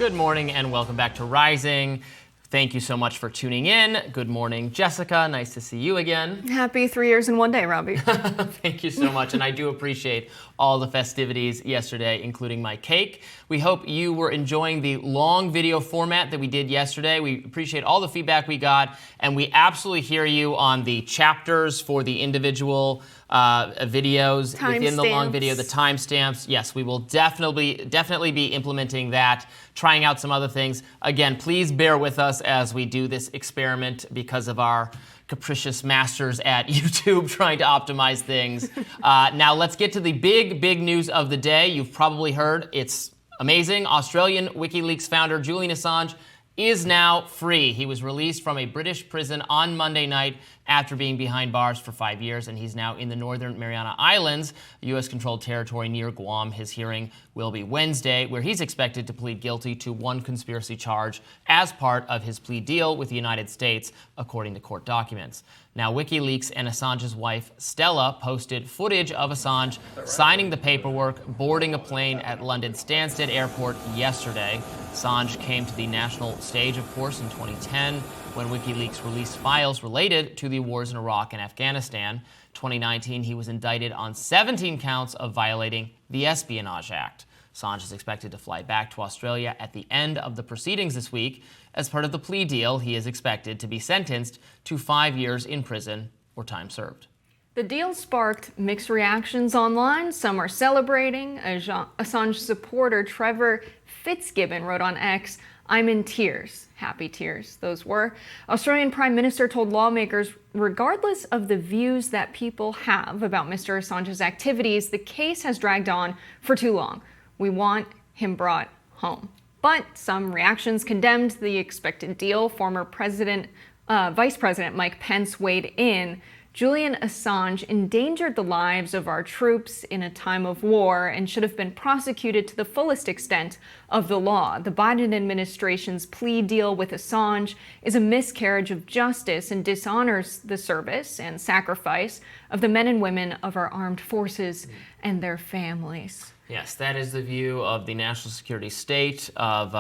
Good morning and welcome back to Rising. Thank you so much for tuning in. Good morning, Jessica. Nice to see you again. Happy 3 years and 1 day, Robby. Thank you so much, and I do appreciate all the festivities yesterday, including my cake. We hope you were enjoying the long video format that we did yesterday. We appreciate all the feedback we got, and we absolutely hear you on the chapters for the individual videos within the long video, the timestamps. Yes, we will definitely be implementing that, trying out some other things. Again, please bear with us as we do this experiment because of our capricious masters at YouTube trying to optimize things. Now let's get to the big news of the day. You've probably heard, it's amazing. Australian WikiLeaks founder Julian Assange is now free. He was released from a British prison on Monday night after being behind bars for 5 years, and he's now in the Northern Mariana Islands, a U.S.-controlled territory near Guam. His hearing will be Wednesday, where he's expected to plead guilty to one conspiracy charge as part of his plea deal with the United States, according to court documents. Now, WikiLeaks and Assange's wife, Stella, posted footage of Assange signing the paperwork, boarding a plane at London Stansted Airport yesterday. Assange came to the national stage, of course, in 2010, when WikiLeaks released files related to the wars in Iraq and Afghanistan. 2019, he was indicted on 17 counts of violating the Espionage Act. Assange is expected to fly back to Australia at the end of the proceedings this week. As part of the plea deal, he is expected to be sentenced to 5 years in prison or time served. The deal sparked mixed reactions online. Some are celebrating. Assange supporter Trevor Fitzgibbon wrote on X, "I'm in tears." Happy tears, those were. Australian Prime Minister told lawmakers, regardless of the views that people have about Mr. Assange's activities, the case has dragged on for too long. We want him brought home. But some reactions condemned the expected deal. Former Vice President Mike Pence weighed in. Julian Assange endangered the lives of our troops in a time of war and should have been prosecuted to the fullest extent of the law. The Biden administration's plea deal with Assange is a miscarriage of justice and dishonors the service and sacrifice of the men and women of our armed forces and their families. Yes, that is the view of the national security state, of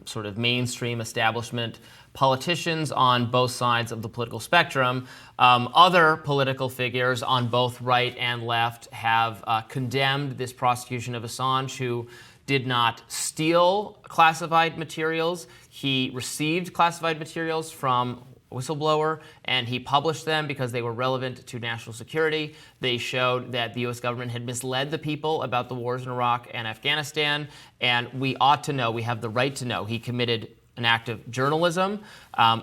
sort of mainstream establishment politicians on both sides of the political spectrum. Other political figures on both right and left have condemned this prosecution of Assange, who did not steal classified materials. He received classified materials from whistleblower, and he published them because they were relevant to national security. They showed that the U.S. government had misled the people about the wars in Iraq and Afghanistan, and we ought to know, we have the right to know, he committed an act of journalism,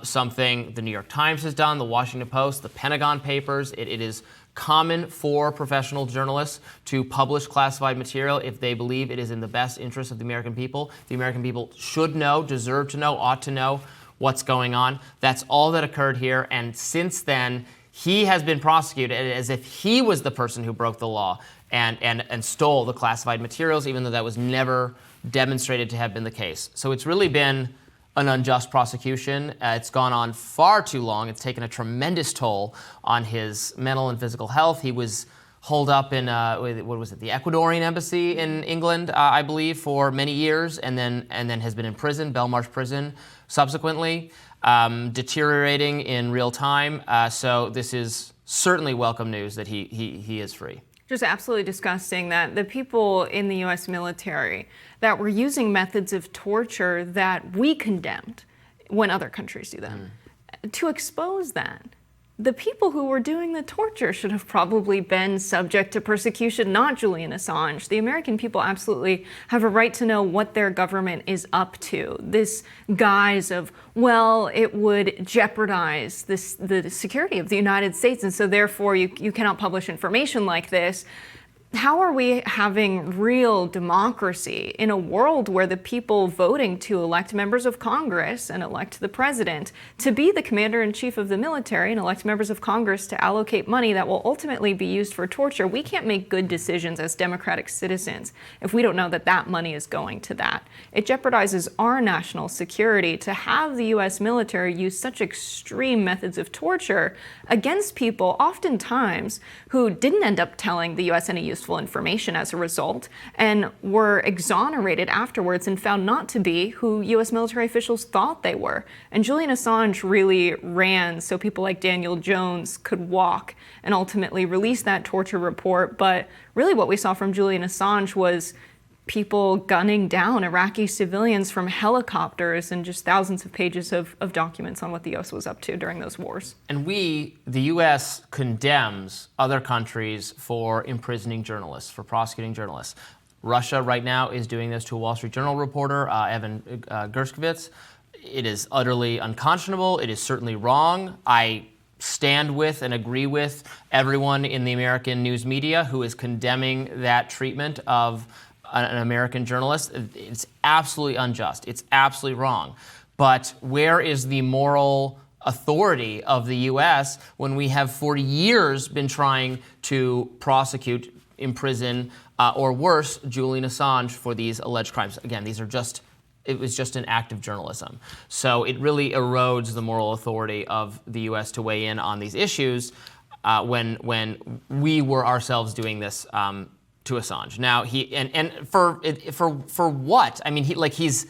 something the New York Times has done, the Washington Post, the Pentagon Papers. It is common for professional journalists to publish classified material if they believe it is in the best interest of the American people. The American people should know, deserve to know, ought to know what's going on. That's all that occurred here, and since then, he has been prosecuted as if he was the person who broke the law and stole the classified materials, even though that was never demonstrated to have been the case. So it's really been an unjust prosecution. It's gone on far too long. It's taken a tremendous toll on his mental and physical health. He was holed up in, the Ecuadorian embassy in England, I believe, for many years, and then has been in prison, Belmarsh prison, subsequently, deteriorating in real time. So this is certainly welcome news that he is free. Just absolutely disgusting that the people in the U.S. military that were using methods of torture that we condemned when other countries do them, to expose that. The people who were doing the torture should have probably been subject to persecution, not Julian Assange. The American people absolutely have a right to know what their government is up to. This guise of, well, it would jeopardize the security of the United States, and so therefore you cannot publish information like this. How are we having real democracy in a world where the people voting to elect members of Congress and elect the president to be the commander-in-chief of the military and elect members of Congress to allocate money that will ultimately be used for torture? We can't make good decisions as democratic citizens if we don't know that that money is going to that. It jeopardizes our national security to have the U.S. military use such extreme methods of torture against people, oftentimes, who didn't end up telling the U.S. any useful useful information as a result, and were exonerated afterwards and found not to be who U.S. military officials thought they were. And Julian Assange really ran so people like Daniel Jones could walk and ultimately release that torture report. But really what we saw from Julian Assange was people gunning down Iraqi civilians from helicopters and just thousands of pages of documents on what the U.S. was up to during those wars. And the U.S. condemns other countries for imprisoning journalists, for prosecuting journalists. Russia right now is doing this to a Wall Street Journal reporter, Evan Gershkovich. It is utterly unconscionable. It is certainly wrong. I stand with and agree with everyone in the American news media who is condemning that treatment of an American journalist. It's absolutely unjust. It's absolutely wrong. But where is the moral authority of the U.S. when we have for years been trying to prosecute, imprison, or worse, Julian Assange for these alleged crimes? Again, it was just an act of journalism. So it really erodes the moral authority of the U.S. to weigh in on these issues when we were ourselves doing this to Assange. Now for what? I mean, he's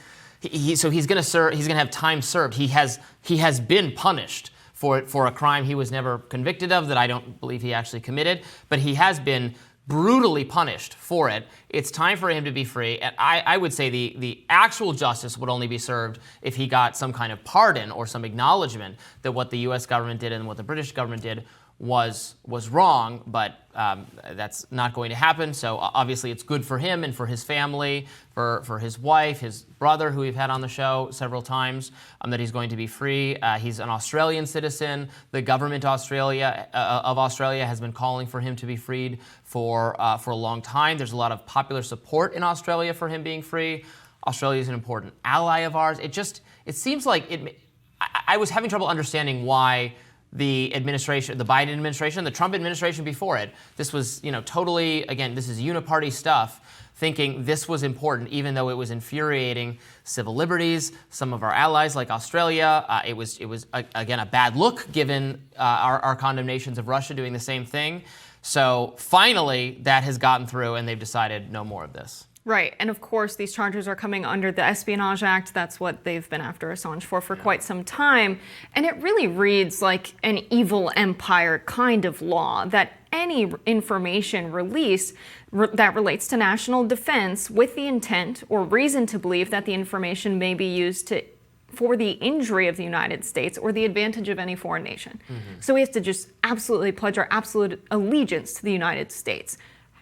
gonna have time served. He has been punished for a crime he was never convicted of, that I don't believe he actually committed, but he has been brutally punished for it. It's time for him to be free. And I would say the actual justice would only be served if he got some kind of pardon or some acknowledgement that what the U.S. government did and what the British government did was wrong, but that's not going to happen. So obviously it's good for him and for his family, for his wife, his brother, who we've had on the show several times, that he's going to be free. He's an Australian citizen. The government of Australia has been calling for him to be freed for a long time. There's a lot of popular support in Australia for him being free. Australia is an important ally of ours. It seems like I was having trouble understanding why the administration, the Biden administration, the Trump administration before it, this was, totally, again, this is uniparty stuff, thinking this was important, even though it was infuriating civil liberties, some of our allies like Australia. It was again, a bad look given our condemnations of Russia doing the same thing. So finally, that has gotten through and they've decided no more of this. Right. And of course, these charges are coming under the Espionage Act. That's what they've been after Assange for quite some time. And it really reads like an evil empire kind of law, that any information release that relates to national defense with the intent or reason to believe that the information may be used for the injury of the United States or the advantage of any foreign nation. Mm-hmm. So we have to just absolutely pledge our absolute allegiance to the United States.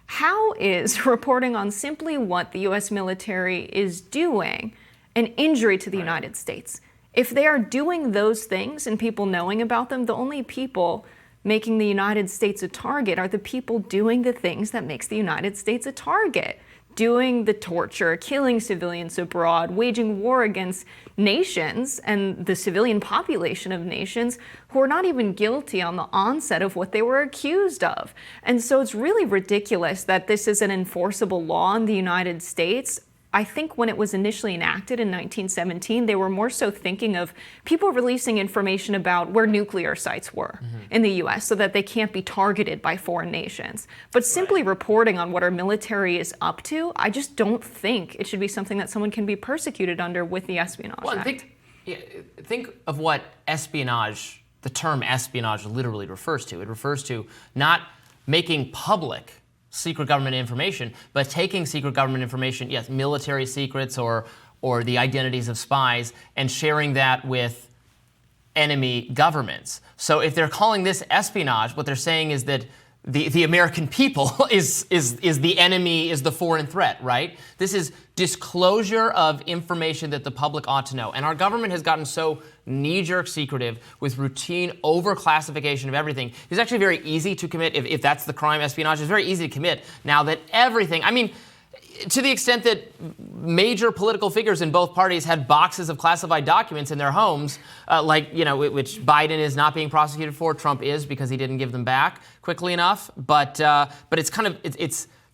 How is reporting on simply what the U.S. military is doing an injury to the United States? If they are doing those things and people knowing about them, the only people making the United States a target are the people doing the things that makes the United States a target. Doing the torture, killing civilians abroad, waging war against nations and the civilian population of nations who are not even guilty on the onset of what they were accused of. And so it's really ridiculous that this is an enforceable law in the United States. I think when it was initially enacted in 1917, they were more so thinking of people releasing information about where nuclear sites were in the U.S. so that they can't be targeted by foreign nations. But simply reporting on what our military is up to, I just don't think it should be something that someone can be persecuted under with the Espionage Act. Think of what espionage, the term espionage literally refers to. It refers to not making public secret government information, but taking secret government information, yes, military secrets or the identities of spies, and sharing that with enemy governments. So if they're calling this espionage, what they're saying is that the American people is the enemy, is the foreign threat, right? This is disclosure of information that the public ought to know. And our government has gotten so knee-jerk secretive with routine overclassification of everything. It's actually very easy to commit, if that's the crime, espionage, it's very easy to commit now that everything, I mean, to the extent that major political figures in both parties had boxes of classified documents in their homes, which Biden is not being prosecuted for, Trump is because he didn't give them back quickly enough. But it's kind of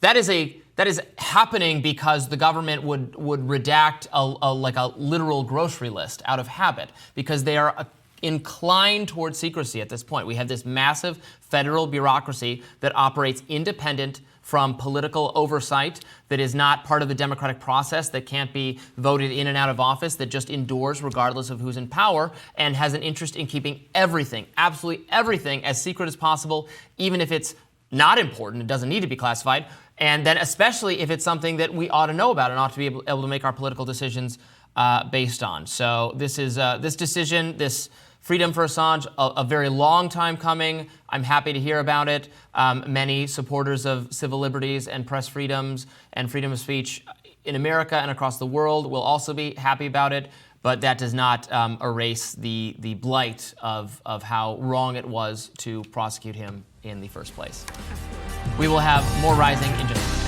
that is happening because the government would redact a literal grocery list out of habit because they are inclined towards secrecy at this point. We have this massive federal bureaucracy that operates independent from political oversight, that is not part of the democratic process, that can't be voted in and out of office, that just endures regardless of who's in power, and has an interest in keeping everything, absolutely everything, as secret as possible, even if it's not important, it doesn't need to be classified, and then especially if it's something that we ought to know about and ought to be able to make our political decisions based on. So this is this decision, this freedom for Assange, a very long time coming. I'm happy to hear about it. Many supporters of civil liberties and press freedoms and freedom of speech in America and across the world will also be happy about it. But that does not erase the blight of how wrong it was to prosecute him in the first place. We will have more Rising in just a minute.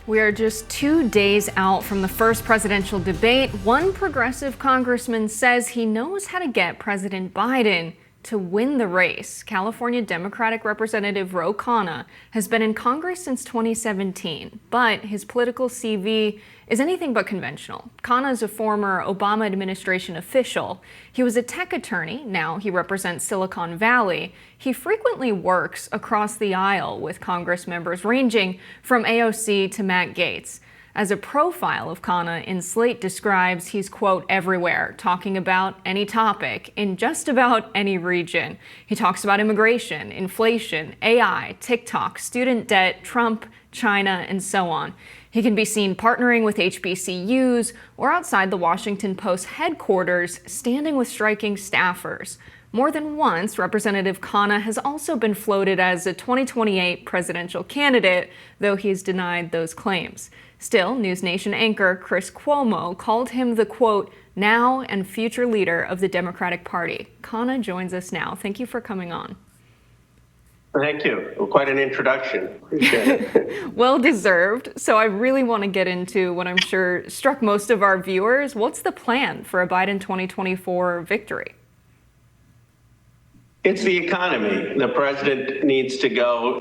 We are just 2 days out from the first presidential debate. One progressive congressman says he knows how to get President Biden to win the race. California Democratic Representative Khanna has been in Congress since 2017, but his political CV is anything but conventional. Khanna is a former Obama administration official. He was a tech attorney. Now he represents Silicon Valley. He frequently works across the aisle with Congress members ranging from AOC to Matt Gaetz. As a profile of Khanna in Slate describes, he's, quote, everywhere, talking about any topic in just about any region. He talks about immigration, inflation, AI, TikTok, student debt, Trump, China, and so on. He can be seen partnering with HBCUs or outside the Washington Post headquarters, standing with striking staffers. More than once, Representative Khanna has also been floated as a 2028 presidential candidate, though he's denied those claims. Still, News Nation anchor Chris Cuomo called him the, quote, now and future leader of the Democratic Party. Khanna joins us now. Thank you for coming on. Thank you. Well, quite an introduction. Appreciate it. Well deserved. So I really want to get into what I'm sure struck most of our viewers. What's the plan for a Biden 2024 victory? It's the economy. The president needs to go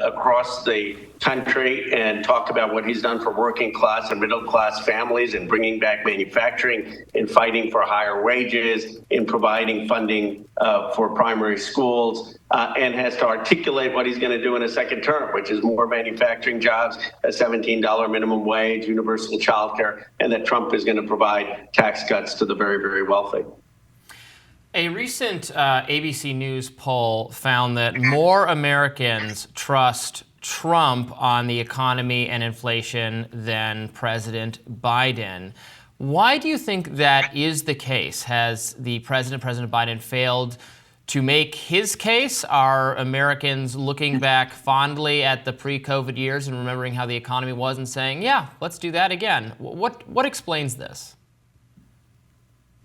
across the country and talk about what he's done for working class and middle class families and bringing back manufacturing, in fighting for higher wages, in providing funding for primary schools, and has to articulate what he's going to do in a second term, which is more manufacturing jobs, a $17 minimum wage, universal child care, and that Trump is going to provide tax cuts to the very, very wealthy. A recent ABC News poll found that more Americans trust Trump on the economy and inflation than President Biden. Why do you think that is the case? Has President Biden, failed to make his case? Are Americans looking back fondly at the pre-COVID years and remembering how the economy was and saying, yeah, let's do that again? What explains this?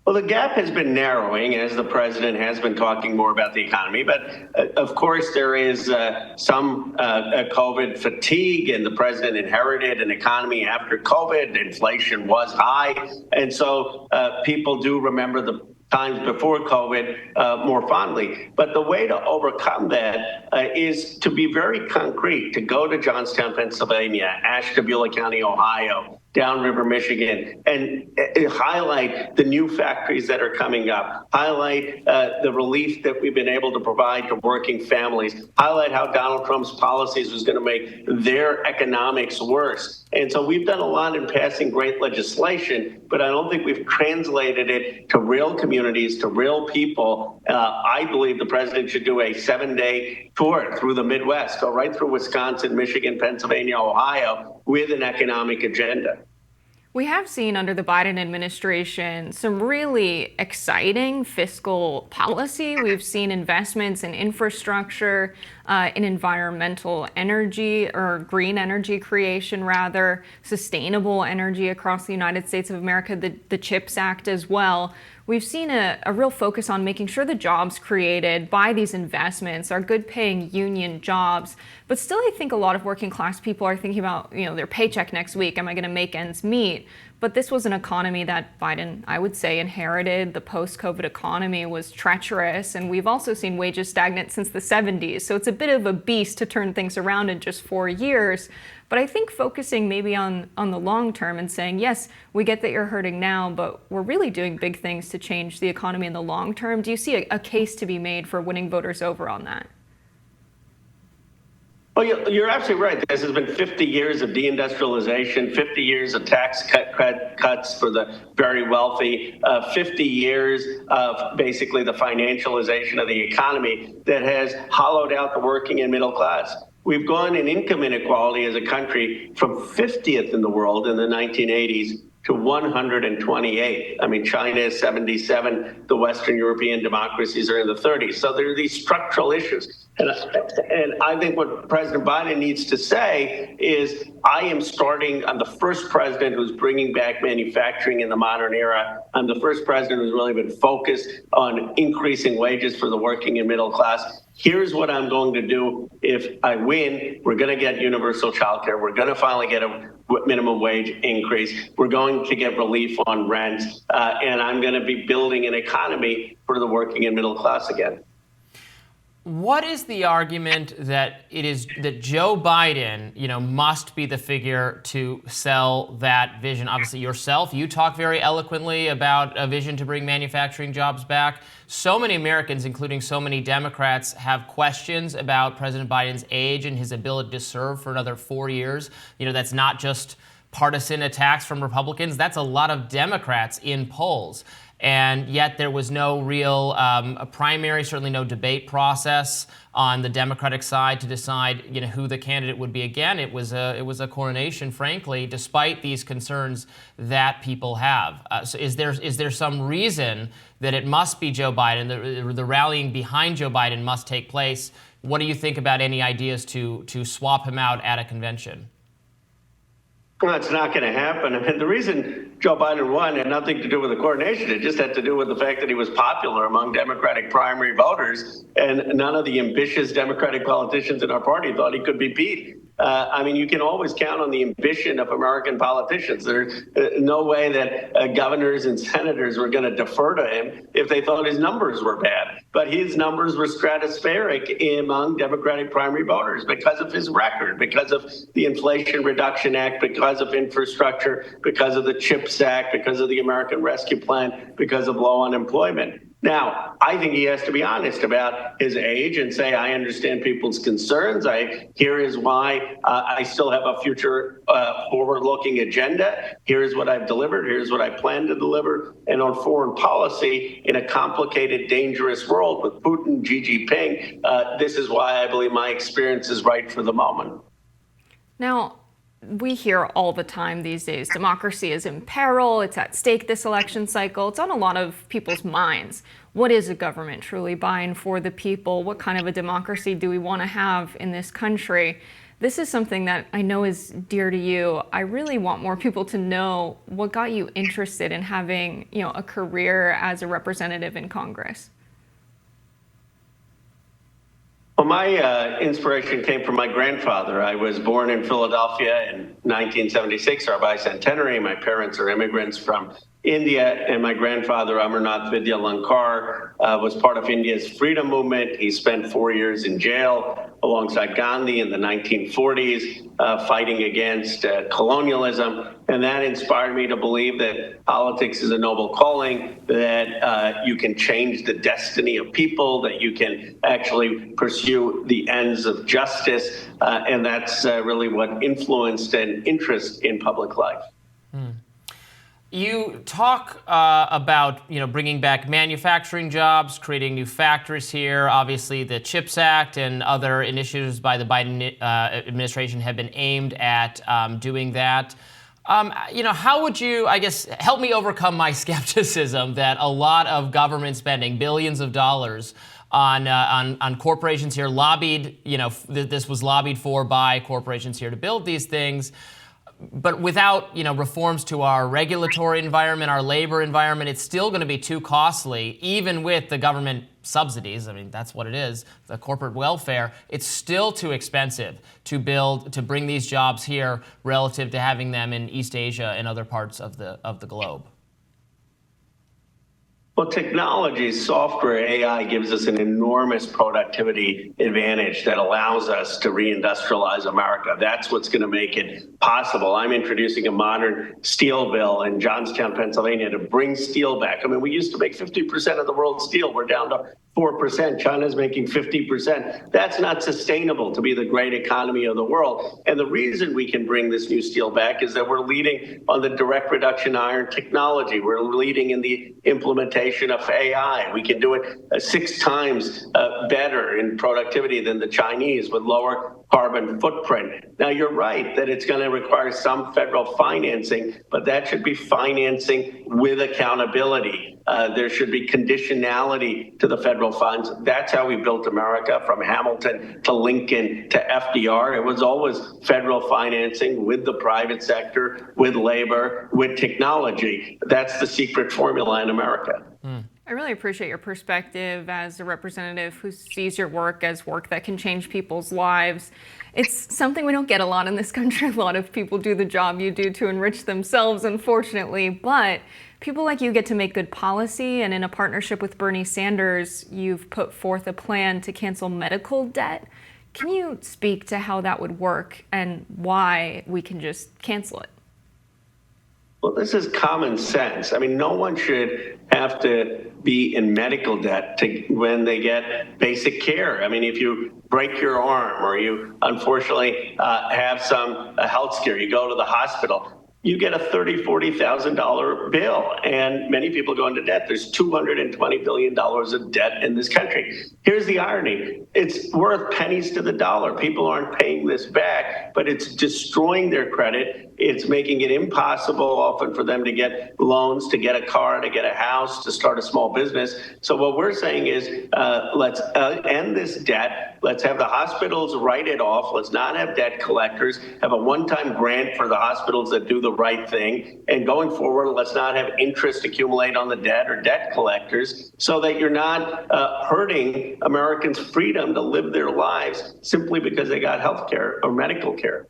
Well, the gap has been narrowing as the president has been talking more about the economy. But of course, there is some COVID fatigue, and the president inherited an economy after COVID. Inflation was high. And so people do remember the times before COVID more fondly. But the way to overcome that is to be very concrete, to go to Johnstown, Pennsylvania, Ashtabula County, Ohio, Downriver, Michigan, and highlight the new factories that are coming up, highlight the relief that we've been able to provide to working families, highlight how Donald Trump's policies was going to make their economics worse. And so we've done a lot in passing great legislation, but I don't think we've translated it to real communities, to real people. I believe the president should do a 7-day tour through the Midwest, go right through Wisconsin, Michigan, Pennsylvania, Ohio, with an economic agenda. We have seen under the Biden administration some really exciting fiscal policy. We've seen investments in infrastructure, in environmental energy, or green energy creation rather, sustainable energy across the United States of America, the CHIPS Act as well. We've seen a real focus on making sure the jobs created by these investments are good paying union jobs. But still, I think a lot of working class people are thinking about, their paycheck next week. Am I going to make ends meet? But this was an economy that Biden, I would say, inherited. The post-COVID economy was treacherous, and we've also seen wages stagnant since the 70s. So it's a bit of a beast to turn things around in just 4 years. But I think focusing maybe on the long term and saying, yes, we get that you're hurting now, but we're really doing big things to change the economy in the long term. Do you see a case to be made for winning voters over on that? Well, you're absolutely right. This has been 50 years of deindustrialization, 50 years of tax cuts for the very wealthy, 50 years of basically the financialization of the economy that has hollowed out the working and middle class. We've gone in income inequality as a country from 50th in the world in the 1980s to 128. I mean, China is 77. The Western European democracies are in the 30s. So there are these structural issues. And I think what President Biden needs to say is, I'm the first president who's bringing back manufacturing in the modern era. I'm the first president who's really been focused on increasing wages for the working and middle class. Here's what I'm going to do if I win. We're going to get universal child care. We're going to finally get a minimum wage increase. We're going to get relief on rent. And I'm going to be building an economy for the working and middle class again. What is the argument that Joe Biden, must be the figure to sell that vision? Obviously, yourself, you talk very eloquently about a vision to bring manufacturing jobs back. So many Americans, including so many Democrats, have questions about President Biden's age and his ability to serve for another 4 years. That's not just partisan attacks from Republicans. That's a lot of Democrats in polls. And yet there was no real primary, certainly no debate process on the Democratic side to decide, who the candidate would be again. It was a coronation, frankly, despite these concerns that people have. So is there some reason that it must be Joe Biden? The rallying behind Joe Biden must take place. What do you think about any ideas to swap him out at a convention? Well, it's not going to happen. I mean, the reason Joe Biden won had nothing to do with the coronation. It just had to do with the fact that he was popular among Democratic primary voters, and none of the ambitious Democratic politicians in our party thought he could be beat. I mean, you can always count on the ambition of American politicians. There's no way that governors and senators were going to defer to him if they thought his numbers were bad. But his numbers were stratospheric among Democratic primary voters because of his record, because of the Inflation Reduction Act, because of infrastructure, because of the CHIPS Act, because of the American Rescue Plan, because of low unemployment. Now, I think he has to be honest about his age and say, I understand people's concerns. Here is why I still have a future forward-looking agenda. Here's what I've delivered. Here's what I plan to deliver. And on foreign policy, in a complicated, dangerous world with Putin, Xi Jinping, this is why I believe my experience is right for the moment. Now, we hear all the time these days, democracy is in peril, it's at stake this election cycle. It's on a lot of people's minds. What is a government truly buying for the people? What kind of a democracy do we want to have in this country? This is something that I know is dear to you. I really want more people to know what got you interested in having, a career as a representative in Congress. Well, my inspiration came from my grandfather. I was born in Philadelphia in 1976, our bicentenary. My parents are immigrants from India, and my grandfather, Amarnath Vidyalankar, was part of India's freedom movement. He spent 4 years in jail alongside Gandhi in the 1940s, fighting against colonialism. And that inspired me to believe that politics is a noble calling, that you can change the destiny of people, that you can actually pursue the ends of justice. And that's really what influenced an interest in public life. You talk about bringing back manufacturing jobs, creating new factories here. Obviously, the CHIPS Act and other initiatives by the Biden administration have been aimed at doing that. How would you, help me overcome my skepticism that a lot of government spending, billions of dollars, on corporations here lobbied, this was lobbied for by corporations here to build these things. But without, reforms to our regulatory environment, our labor environment, it's still going to be too costly, even with the government subsidies, I mean, that's what it is, the corporate welfare, it's still too expensive to bring these jobs here relative to having them in East Asia and other parts of the globe? Well, technology, software, AI gives us an enormous productivity advantage that allows us to reindustrialize America. That's what's going to make it possible. I'm introducing a modern steel bill in Johnstown, Pennsylvania, to bring steel back. I mean, we used to make 50% of the world's steel. We're down to 4%. China's making 50%. That's not sustainable to be the great economy of the world. And the reason we can bring this new steel back is that we're leading on the direct reduction iron technology. We're leading in the implementation of AI. We can do it 6 times better in productivity than the Chinese with lower carbon footprint. Now, you're right that it's going to require some federal financing, but that should be financing with accountability. There should be conditionality to the federal funds. That's how we built America, from Hamilton to Lincoln to FDR. It was always federal financing with the private sector, with labor, with technology. That's the secret formula in America. I really appreciate your perspective as a representative who sees your work as work that can change people's lives. It's something we don't get a lot in this country. A lot of people do the job you do to enrich themselves, unfortunately, but people like you get to make good policy, and in a partnership with Bernie Sanders, you've put forth a plan to cancel medical debt. Can you speak to how that would work and why we can just cancel it? Well, this is common sense. I mean, no one should have to be in medical debt when they get basic care. I mean, if you break your arm or you unfortunately have some health scare, you go to the hospital, you get a $30,000, $40,000 bill, and many people go into debt. There's $220 billion of debt in this country. Here's the irony. It's worth pennies to the dollar. People aren't paying this back, but it's destroying their credit. It's making it impossible often for them to get loans, to get a car, to get a house, to start a small business. So what we're saying is let's end this debt. Let's have the hospitals write it off. Let's not have debt collectors. Have a one-time grant for the hospitals that do the right thing. And going forward, let's not have interest accumulate on the debt or debt collectors, so that you're not hurting Americans' freedom to live their lives simply because they got health care or medical care.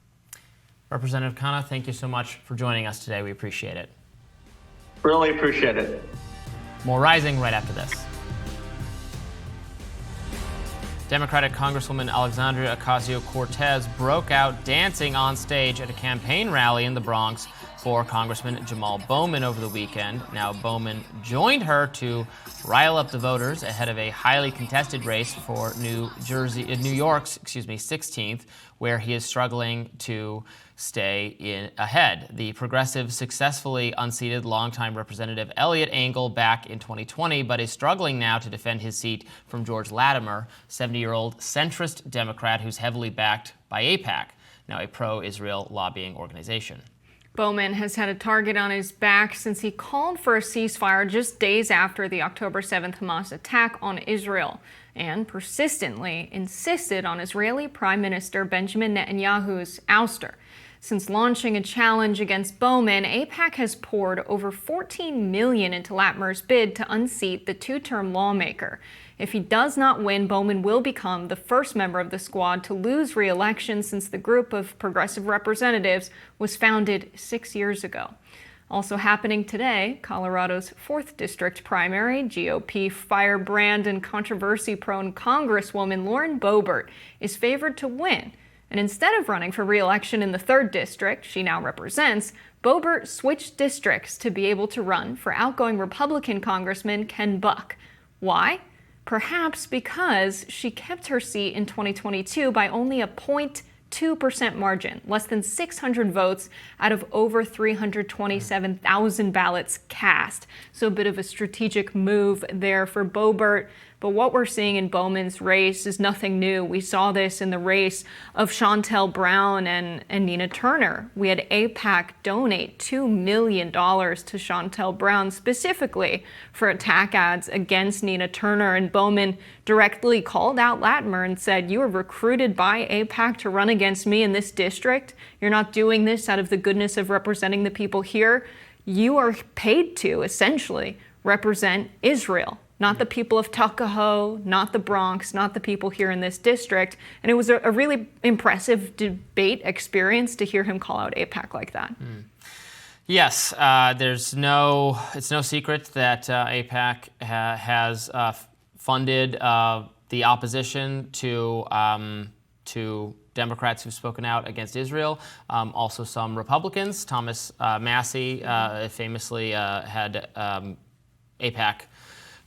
Representative Khanna, thank you so much for joining us today. We appreciate it. Really appreciate it. More Rising right after this. Democratic Congresswoman Alexandria Ocasio-Cortez broke out dancing on stage at a campaign rally in the Bronx for Congressman Jamaal Bowman over the weekend. Now, Bowman joined her to rile up the voters ahead of a highly contested race for New York's 16th, where he is struggling to stay ahead. The progressive successfully unseated longtime Representative Eliot Engel back in 2020, but is struggling now to defend his seat from George Latimer, 70-year-old centrist Democrat who's heavily backed by AIPAC, now a pro-Israel lobbying organization. Bowman has had a target on his back since he called for a ceasefire just days after the October 7th Hamas attack on Israel, and persistently insisted on Israeli Prime Minister Benjamin Netanyahu's ouster. Since launching a challenge against Bowman, AIPAC has poured over $14 million into Latimer's bid to unseat the 2-term lawmaker. If he does not win, Bowman will become the first member of the squad to lose re-election since the group of progressive representatives was founded 6 years ago. Also happening today, Colorado's 4th District primary, GOP firebrand and controversy-prone Congresswoman Lauren Boebert is favored to win. And instead of running for re-election in the 3rd District she now represents, Boebert switched districts to be able to run for outgoing Republican Congressman Ken Buck. Why? Perhaps because she kept her seat in 2022 by only a 0.2% margin, less than 600 votes out of over 327,000 ballots cast. So a bit of a strategic move there for Boebert. But what we're seeing in Bowman's race is nothing new. We saw this in the race of Shontel Brown and Nina Turner. We had AIPAC donate $2 million to Shontel Brown specifically for attack ads against Nina Turner. And Bowman directly called out Latimer and said, "You were recruited by AIPAC to run against me in this district. You're not doing this out of the goodness of representing the people here. You are paid to, essentially, represent Israel." not the people of Tuckahoe, not the Bronx, not the people here in this district. And it was a really impressive debate experience to hear him call out AIPAC like that. Yes, it's no secret that AIPAC has funded the opposition to Democrats who've spoken out against Israel. Also, some Republicans. Thomas Massie famously had AIPAC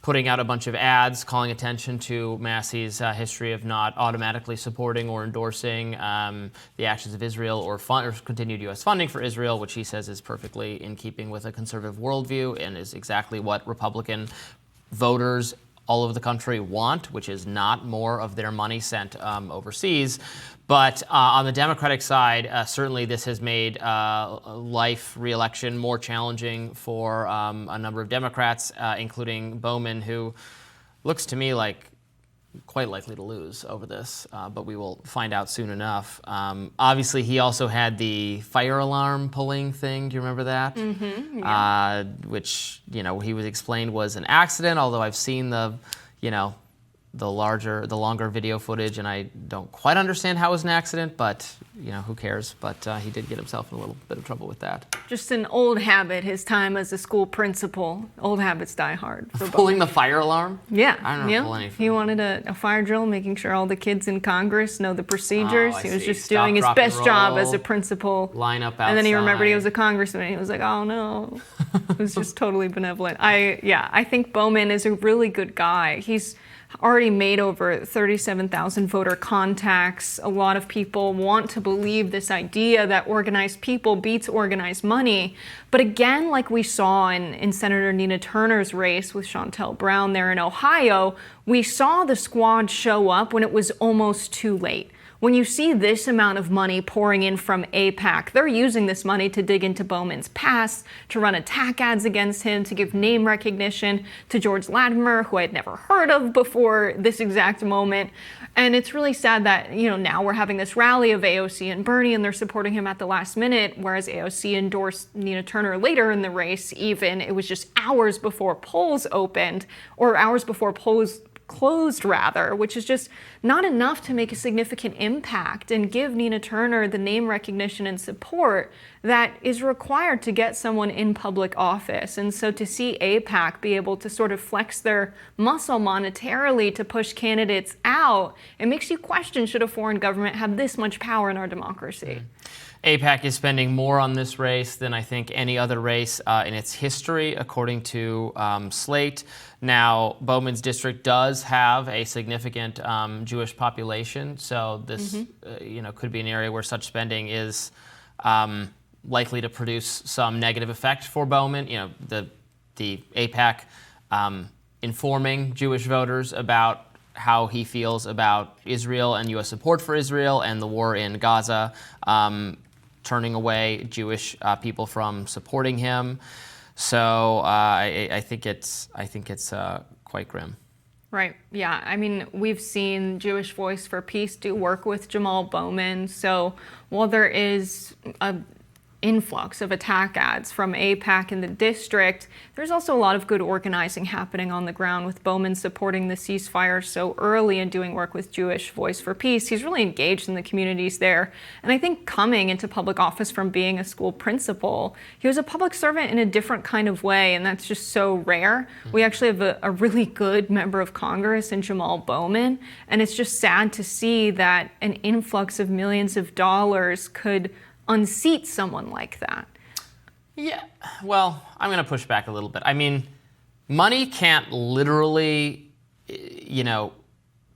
putting out a bunch of ads calling attention to Massey's history of not automatically supporting or endorsing the actions of Israel or continued U.S. funding for Israel, which he says is perfectly in keeping with a conservative worldview and is exactly what Republican voters all over the country want, which is not more of their money sent overseas. But on the Democratic side, certainly this has made life re-election more challenging for a number of Democrats, including Bowman, who looks to me like quite likely to lose over this, but we will find out soon enough. Obviously, he also had the fire alarm pulling thing. Do you remember that? Mm-hmm, yeah. Which, he was explained was an accident, although I've seen the longer video footage, and I don't quite understand how it was an accident, but, who cares? But he did get himself in a little bit of trouble with that. Just an old habit, his time as a school principal. Old habits die hard. Pulling the fire alarm? Yeah. I don't know. Pull anything. He wanted a fire drill, making sure all the kids in Congress know the procedures. He was just Stop, doing his drop, best and job roll, as a principal. Line up outside. And then he remembered he was a congressman. And he was like, oh no. It was just totally benevolent. I think Bowman is a really good guy. He's already made over 37,000 voter contacts. A lot of people want to believe this idea that organized people beats organized money. But again, like we saw in Senator Nina Turner's race with Shontel Brown there in Ohio, we saw the squad show up when it was almost too late. When you see this amount of money pouring in from AIPAC, they're using this money to dig into Bowman's past, to run attack ads against him, to give name recognition to George Latimer, who I had never heard of before this exact moment. And it's really sad that, now we're having this rally of AOC and Bernie, and they're supporting him at the last minute, whereas AOC endorsed Nina Turner later in the race even. It was just hours before polls opened, or hours before polls closed rather, which is just not enough to make a significant impact and give Nina Turner the name recognition and support that is required to get someone in public office. And so to see AIPAC be able to sort of flex their muscle monetarily to push candidates out, it makes you question, should a foreign government have this much power in our democracy? AIPAC is spending more on this race than I think any other race in its history, according to Slate. Now, Bowman's district does have a significant Jewish population, so this could be an area where such spending is likely to produce some negative effect for Bowman. The AIPAC informing Jewish voters about how he feels about Israel and U.S. support for Israel and the war in Gaza, turning away Jewish people from supporting him. So I think it's quite grim. Right. Yeah. I mean, we've seen Jewish Voice for Peace do work with Jamaal Bowman. So while there is a influx of attack ads from AIPAC in the district, there's also a lot of good organizing happening on the ground with Bowman supporting the ceasefire so early and doing work with Jewish Voice for Peace. He's really engaged in the communities there. And I think coming into public office from being a school principal, he was a public servant in a different kind of way, and that's just so rare. We actually have a really good member of Congress in Jamaal Bowman, and it's just sad to see that an influx of millions of dollars could unseat someone like that. Yeah, well, I'm going to push back a little bit. I mean, money can't literally,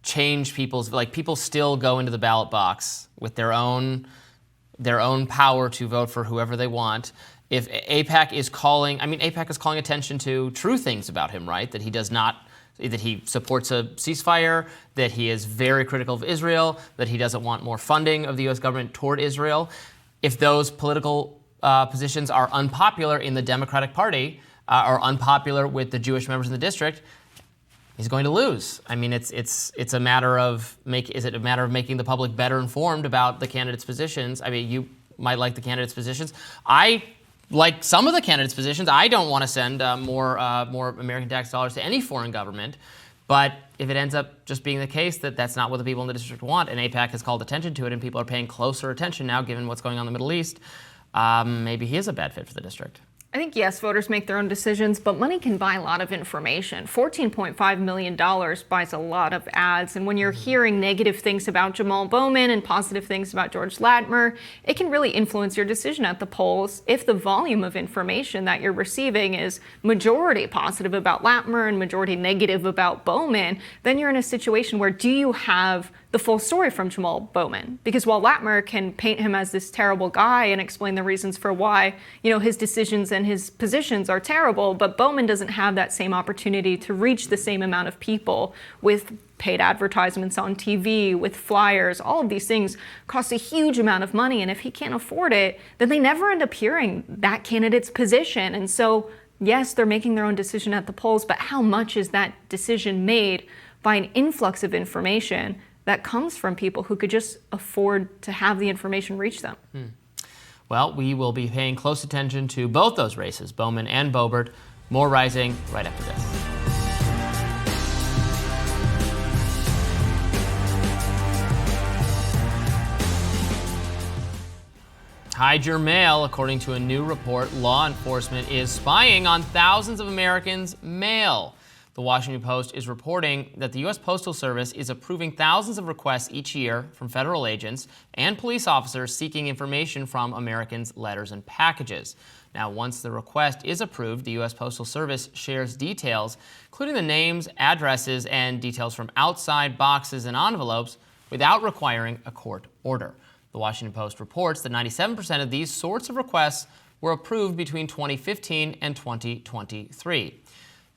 change people's, people still go into the ballot box with their own power to vote for whoever they want. If AIPAC is calling attention to true things about him, right? That he supports a ceasefire, that he is very critical of Israel, that he doesn't want more funding of the U.S. government toward Israel. If those political positions are unpopular in the Democratic Party or unpopular with the Jewish members in the district, he's going to lose. I mean, it's a matter of making the public better informed about the candidates' positions? I mean, you might like the candidates' positions. I like some of the candidates' positions, I don't want to send more American tax dollars to any foreign government. But if it ends up just being the case that that's not what the people in the district want, and AIPAC has called attention to it, and people are paying closer attention now, given what's going on in the Middle East, maybe he is a bad fit for the district. I think, yes, voters make their own decisions, but money can buy a lot of information. $14.5 million buys a lot of ads. And when you're hearing negative things about Jamaal Bowman and positive things about George Latimer, it can really influence your decision at the polls. If the volume of information that you're receiving is majority positive about Latimer and majority negative about Bowman, then you're in a situation where do you have the full story from Jamaal Bowman? Because while Latimer can paint him as this terrible guy and explain the reasons for why, his decisions and his positions are terrible, but Bowman doesn't have that same opportunity to reach the same amount of people with paid advertisements on TV, with flyers. All of these things cost a huge amount of money, and if he can't afford it, then they never end up hearing that candidate's position. And so, yes, they're making their own decision at the polls, but how much is that decision made by an influx of information that comes from people who could just afford to have the information reach them? Well, we will be paying close attention to both those races, Bowman and Boebert. More Rising right after this. Hide your mail. According to a new report, law enforcement is spying on thousands of Americans' mail. The Washington Post is reporting that the U.S. Postal Service is approving thousands of requests each year from federal agents and police officers seeking information from Americans' letters and packages. Now, once the request is approved, the U.S. Postal Service shares details, including the names, addresses, and details from outside boxes and envelopes without requiring a court order. The Washington Post reports that 97% of these sorts of requests were approved between 2015 and 2023.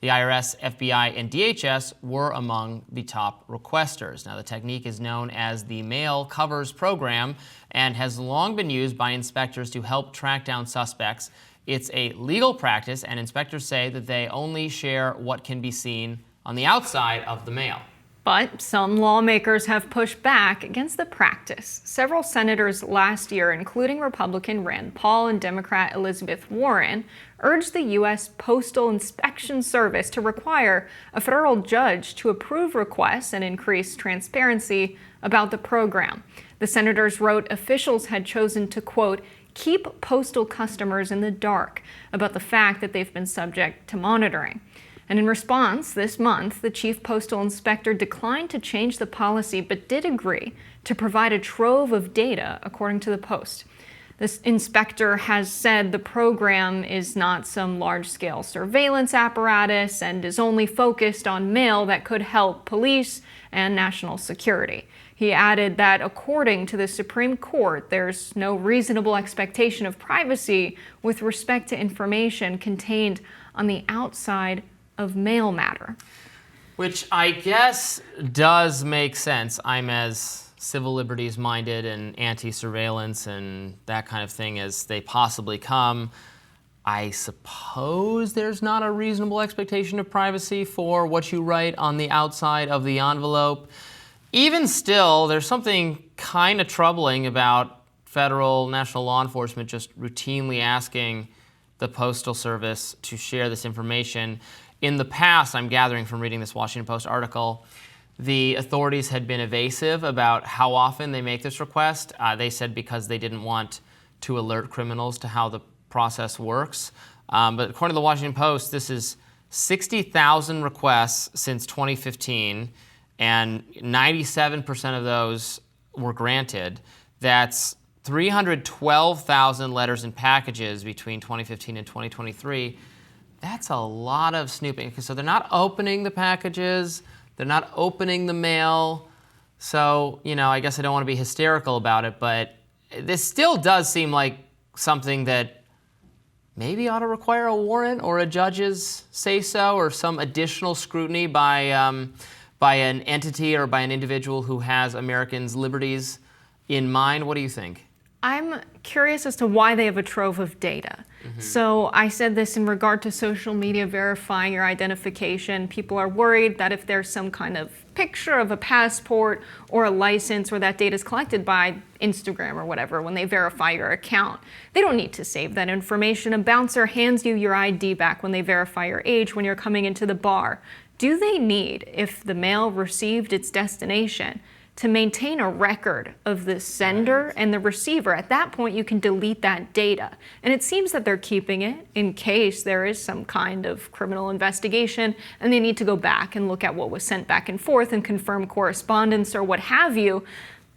The IRS, FBI, and DHS were among the top requesters. Now, the technique is known as the Mail Covers Program and has long been used by inspectors to help track down suspects. It's a legal practice, and inspectors say that they only share what can be seen on the outside of the mail. But some lawmakers have pushed back against the practice. Several senators last year, including Republican Rand Paul and Democrat Elizabeth Warren, urged the U.S. Postal Inspection Service to require a federal judge to approve requests and increase transparency about the program. The senators wrote officials had chosen to, quote, keep postal customers in the dark about the fact that they've been subject to monitoring. And in response, this month, the chief postal inspector declined to change the policy, but did agree to provide a trove of data, according to the Post. This inspector has said the program is not some large-scale surveillance apparatus and is only focused on mail that could help police and national security. He added that according to the Supreme Court, there's no reasonable expectation of privacy with respect to information contained on the outside of mail matter. Which I guess does make sense. I'm as civil liberties minded and anti-surveillance and that kind of thing as they possibly come. I suppose there's not a reasonable expectation of privacy for what you write on the outside of the envelope. Even still, there's something kind of troubling about federal national law enforcement just routinely asking the Postal Service to share this information. In the past, I'm gathering from reading this Washington Post article, the authorities had been evasive about how often they make this request. They said because they didn't want to alert criminals to how the process works. But according to the Washington Post, this is 60,000 requests since 2015, and 97% of those were granted. That's 312,000 letters and packages between 2015 and 2023. That's a lot of snooping. So they're not opening the packages, they're not opening the mail. So, I guess I don't want to be hysterical about it, but this still does seem like something that maybe ought to require a warrant or a judge's say-so or some additional scrutiny by an entity or by an individual who has Americans' liberties in mind. What do you think? I'm curious as to why they have a trove of data. So I said this in regard to social media verifying your identification. People are worried that if there's some kind of picture of a passport or a license, or that data is collected by Instagram or whatever when they verify your account. They don't need to save that information. A bouncer hands you your ID back when they verify your age when you're coming into the bar. Do they need, if the mail received its destination, to maintain a record of the sender and the receiver? At that point, you can delete that data. And it seems that they're keeping it in case there is some kind of criminal investigation and they need to go back and look at what was sent back and forth and confirm correspondence or what have you.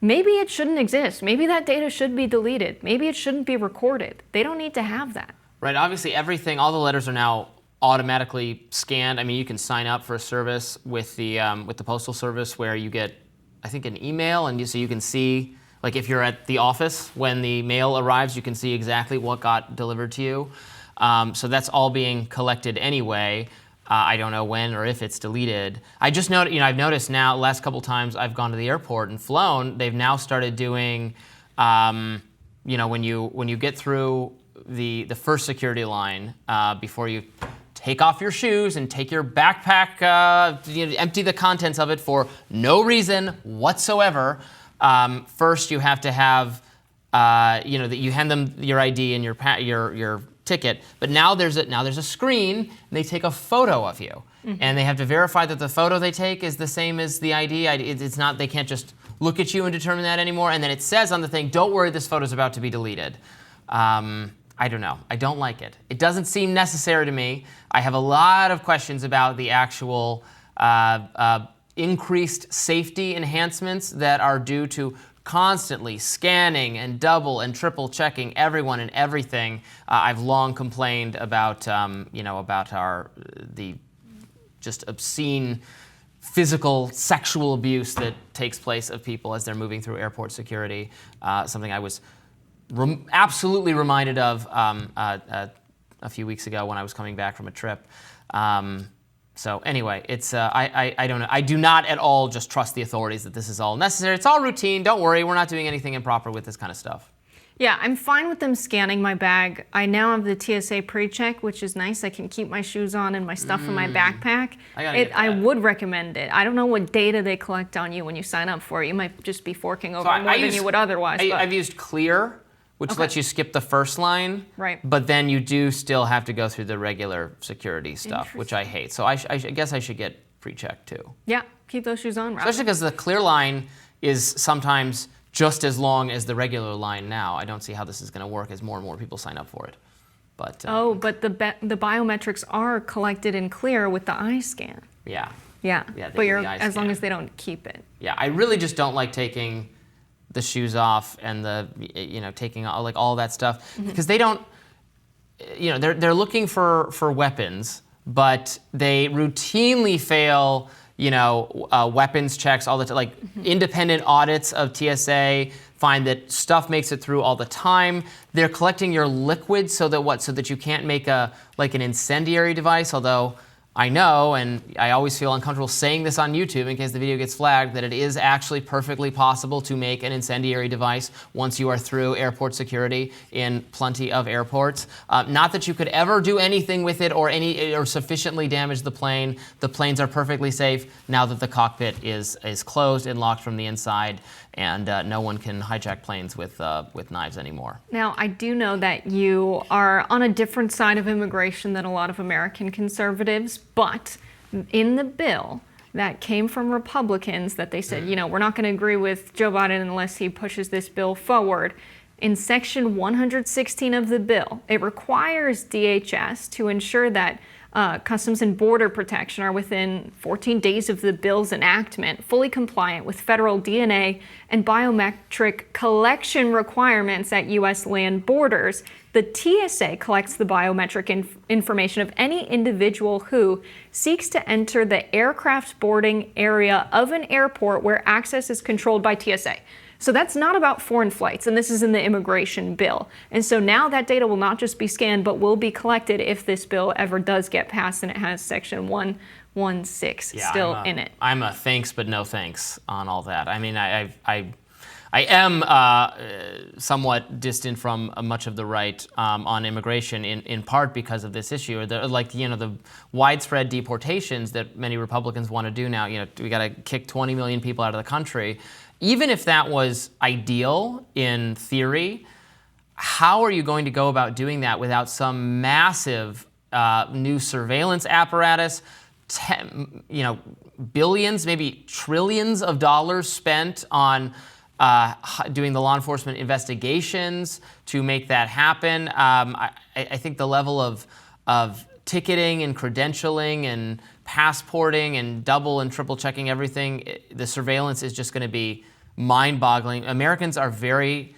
Maybe it shouldn't exist. Maybe that data should be deleted. Maybe it shouldn't be recorded. They don't need to have that. Right, obviously everything, all the letters are now automatically scanned. I mean, you can sign up for a service with the Postal Service where you get, I think, an email, and so you can see, like if you're at the office, when the mail arrives, you can see exactly what got delivered to you. So that's all being collected anyway. I don't know when or if it's deleted. I just noticed, I've noticed now, last couple times I've gone to the airport and flown, they've now started doing, when you get through the first security line, before you take off your shoes and take your backpack, empty the contents of it for no reason whatsoever. First, you have to have, that you hand them your ID and your ticket. But now there's a screen, and they take a photo of you, and they have to verify that the photo they take is the same as the ID. It's not. They can't just look at you and determine that anymore. And then it says on the thing, "Don't worry, this photo's about to be deleted." I don't know. I don't like it. It doesn't seem necessary to me. I have a lot of questions about the actual increased safety enhancements that are due to constantly scanning and double and triple checking everyone and everything. I've long complained about, about the just obscene physical, sexual abuse that takes place of people as they're moving through airport security. Something I was absolutely reminded of a few weeks ago when I was coming back from a trip. So anyway, it's I don't know. I do not at all just trust the authorities that this is all necessary. It's all routine. Don't worry, we're not doing anything improper with this kind of stuff. Yeah, I'm fine with them scanning my bag. I now have the TSA pre-check, which is nice. I can keep my shoes on and my stuff in my backpack. I would recommend it. I don't know what data they collect on you when you sign up for it. You might just be forking over more than you would otherwise. I've used Clear, which lets you skip the first line, right? But then you do still have to go through the regular security stuff, which I hate. So I guess I should get pre-checked too. Yeah, keep those shoes on, Rob. Especially because the Clear line is sometimes just as long as the regular line now. I don't see how this is going to work as more and more people sign up for it. But but the biometrics are collected in Clear with the eye scan. Yeah. Yeah. But as long as they don't keep it. Yeah, I really just don't like taking the shoes off and taking like all that stuff because they don't, they're looking for weapons, but they routinely fail, weapons checks all the time. Like independent audits of TSA find that stuff makes it through all the time. They're collecting your liquid so that you can't make an incendiary device, although I know, and I always feel uncomfortable saying this on YouTube in case the video gets flagged, that it is actually perfectly possible to make an incendiary device once you are through airport security in plenty of airports. Not that you could ever do anything with it or sufficiently damage the plane. The planes are perfectly safe now that the cockpit is closed and locked from the inside, and no one can hijack planes with knives anymore. Now, I do know that you are on a different side of immigration than a lot of American conservatives, but in the bill that came from Republicans that they said, we're not going to agree with Joe Biden unless he pushes this bill forward. In Section 116 of the bill, it requires DHS to ensure that Customs and Border Protection are within 14 days of the bill's enactment, fully compliant with federal DNA and biometric collection requirements at U.S. land borders. The TSA collects the biometric information of any individual who seeks to enter the aircraft boarding area of an airport where access is controlled by TSA. So that's not about foreign flights, and this is in the immigration bill. And so now that data will not just be scanned, but will be collected if this bill ever does get passed, and it has Section 116 still in it. I'm a thanks but no thanks on all that. I mean, I am somewhat distant from much of the right on immigration, in part because of this issue, or the widespread deportations that many Republicans want to do now. We got to kick 20 million people out of the country. Even if that was ideal in theory, how are you going to go about doing that without some massive new surveillance apparatus? Billions, maybe trillions of dollars spent on doing the law enforcement investigations to make that happen. I think the level of ticketing and credentialing and passporting and double and triple checking everything, the surveillance is just going to be mind-boggling. Americans are very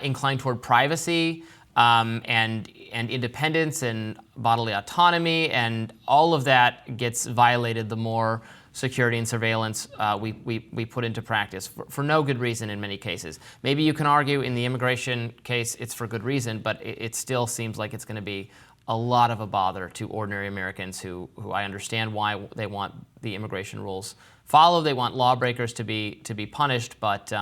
inclined toward privacy and independence and bodily autonomy, and all of that gets violated the more security and surveillance we put into practice for no good reason in many cases. Maybe you can argue in the immigration case it's for good reason, but it still seems like it's going to be a lot of a bother to ordinary Americans who I understand why they want the immigration rules followed. They want lawbreakers to be punished, but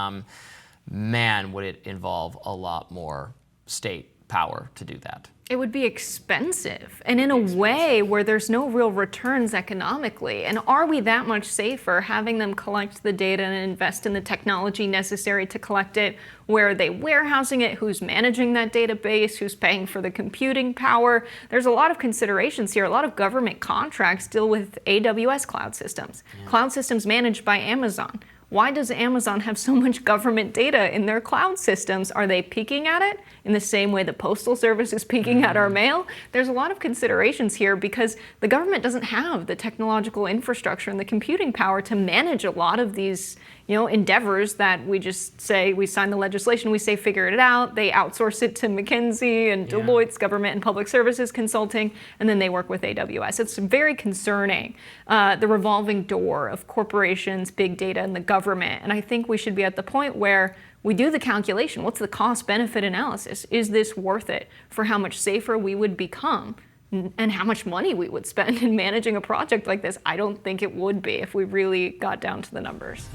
man, would it involve a lot more state power to do that. It would be expensive, and in a way where there's no real returns economically. And are we that much safer having them collect the data and invest in the technology necessary to collect it? Where are they warehousing it? Who's managing that database? Who's paying for the computing power? There's a lot of considerations here. A lot of government contracts deal with AWS cloud systems, cloud systems managed by Amazon. Why does Amazon have so much government data in their cloud systems? Are they peeking at it in the same way the Postal Service is peeking at our mail? There's a lot of considerations here because the government doesn't have the technological infrastructure and the computing power to manage a lot of these endeavors that we just say, we sign the legislation, we say figure it out, they outsource it to McKinsey and Deloitte's government and public services consulting, and then they work with AWS. It's very concerning, the revolving door of corporations, big data, and the government. And I think we should be at the point where we do the calculation. What's the cost-benefit analysis? Is this worth it for how much safer we would become? And how much money we would spend in managing a project like this? I don't think it would be if we really got down to the numbers.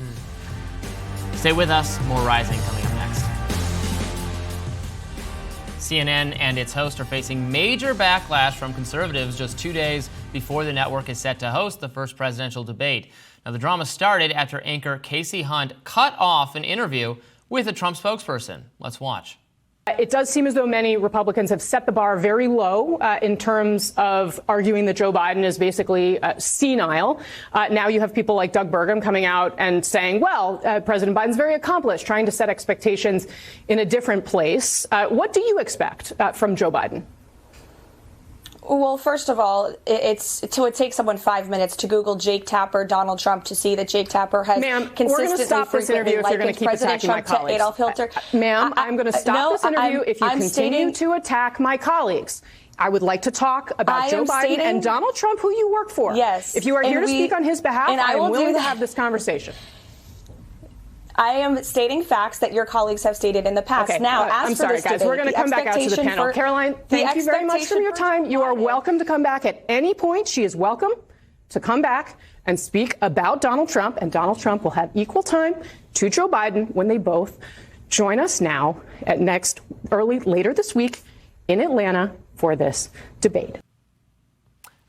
Stay with us. More Rising coming up next. CNN and its host are facing major backlash from conservatives just 2 days before the network is set to host the first presidential debate. Now, the drama started after anchor Casey Hunt cut off an interview with a Trump spokesperson. Let's watch. It does seem as though many Republicans have set the bar very low in terms of arguing that Joe Biden is basically senile. Now you have people like Doug Burgum coming out and saying, well, President Biden's very accomplished, trying to set expectations in a different place. What do you expect from Joe Biden? Well, first of all, it takes someone 5 minutes to Google Jake Tapper, Donald Trump, to see that Jake Tapper has consistently frequently likened President Trump to Adolf Hitler. Ma'am, I'm going to stop this interview if you continue to attack my colleagues. I would like to talk about Joe Biden and Donald Trump, who you work for. Yes. If you are here to speak on his behalf, I am willing to have this conversation. I am stating facts that your colleagues have stated in the past. Okay. Now, I'm sorry, guys. We're going to come back out to the panel. Caroline, thank you very much for your time. You are welcome to come back at any point. She is welcome to come back and speak about Donald Trump, and Donald Trump will have equal time to Joe Biden when they both join us now at later this week in Atlanta for this debate.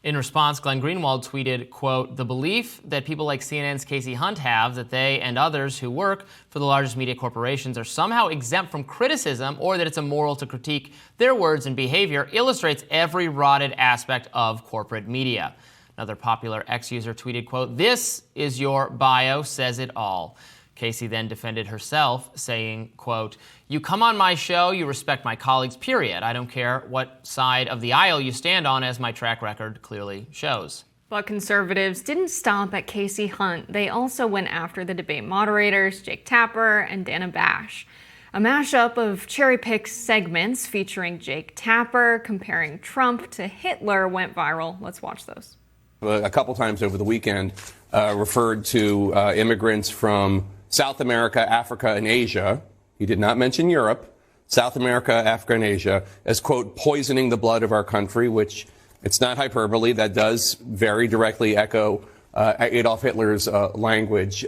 In response, Glenn Greenwald tweeted, quote, "The belief that people like CNN's Casey Hunt have that they and others who work for the largest media corporations are somehow exempt from criticism or that it's immoral to critique their words and behavior illustrates every rotted aspect of corporate media." Another popular X user tweeted, quote, "This is your bio, says it all." Casey then defended herself, saying, quote, "You come on my show, you respect my colleagues, period. I don't care what side of the aisle you stand on, as my track record clearly shows." But conservatives didn't stop at Casey Hunt. They also went after the debate moderators, Jake Tapper and Dana Bash. A mashup of cherry-picked segments featuring Jake Tapper comparing Trump to Hitler went viral. Let's watch those. A couple times over the weekend referred to immigrants from South America, Africa, and Asia. He did not mention Europe. South America, Africa, and Asia as, quote, poisoning the blood of our country, which it's not hyperbole. That does very directly echo Adolf Hitler's language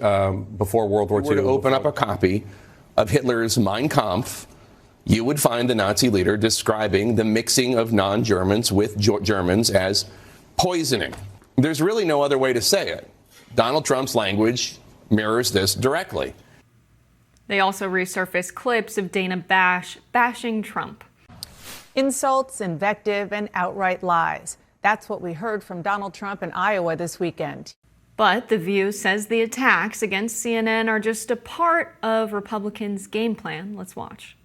before World War II. To open up a copy of Hitler's Mein Kampf, you would find the Nazi leader describing the mixing of non-Germans with Germans as poisoning. There's really no other way to say it. Donald Trump's language mirrors this directly. They also resurfaced clips of Dana bashing Trump. Insults, invective, and outright lies. That's what we heard from Donald Trump in Iowa this weekend. But The View says the attacks against CNN are just a part of Republicans' game plan. Let's watch.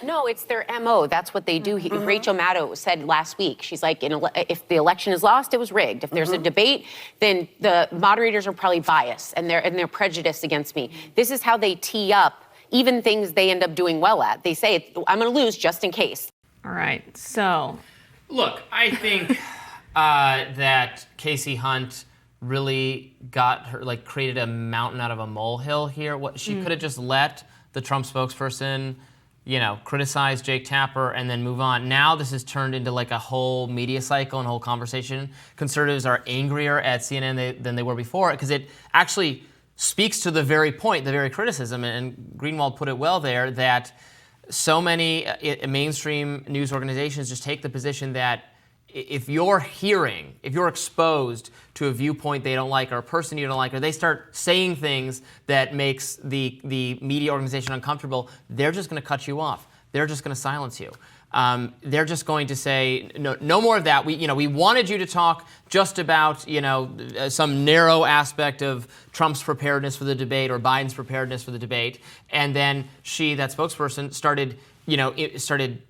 No, it's their MO. That's what they do. Rachel Maddow said last week, she's like, if the election is lost, it was rigged. If there's a debate, then the moderators are probably biased and they're prejudiced against me. This is how they tee up even things they end up doing well at. They say, I'm going to lose just in case. All right, so. Look, I think that Casey Hunt really got her, created a mountain out of a molehill here. She could have just let the Trump spokesperson criticize Jake Tapper and then move on. Now this has turned into a whole media cycle and a whole conversation. Conservatives are angrier at CNN than they were before because it actually speaks to the very point, the very criticism, and Greenwald put it well there, that so many mainstream news organizations just take the position that if you're exposed to a viewpoint they don't like or a person you don't like, or they start saying things that makes the media organization uncomfortable, they're just going to cut you off. They're just going to silence you. They're just going to say, no more of that. We wanted you to talk just about, some narrow aspect of Trump's preparedness for the debate or Biden's preparedness for the debate. And then that spokesperson, started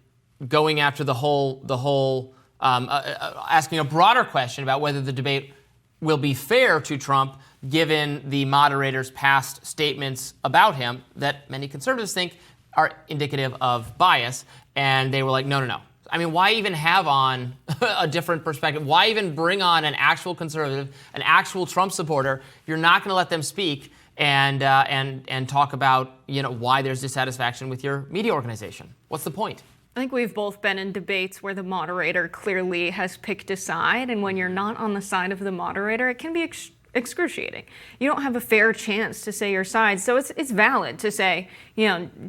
going after the whole asking a broader question about whether the debate will be fair to Trump, given the moderator's past statements about him that many conservatives think are indicative of bias. And they were like, no. I mean, why even have on a different perspective? Why even bring on an actual conservative, an actual Trump supporter? You're not going to let them speak and talk about why there's dissatisfaction with your media organization. What's the point? I think we've both been in debates where the moderator clearly has picked a side, and when you're not on the side of the moderator, it can be excruciating. You don't have a fair chance to say your side, so it's valid to say,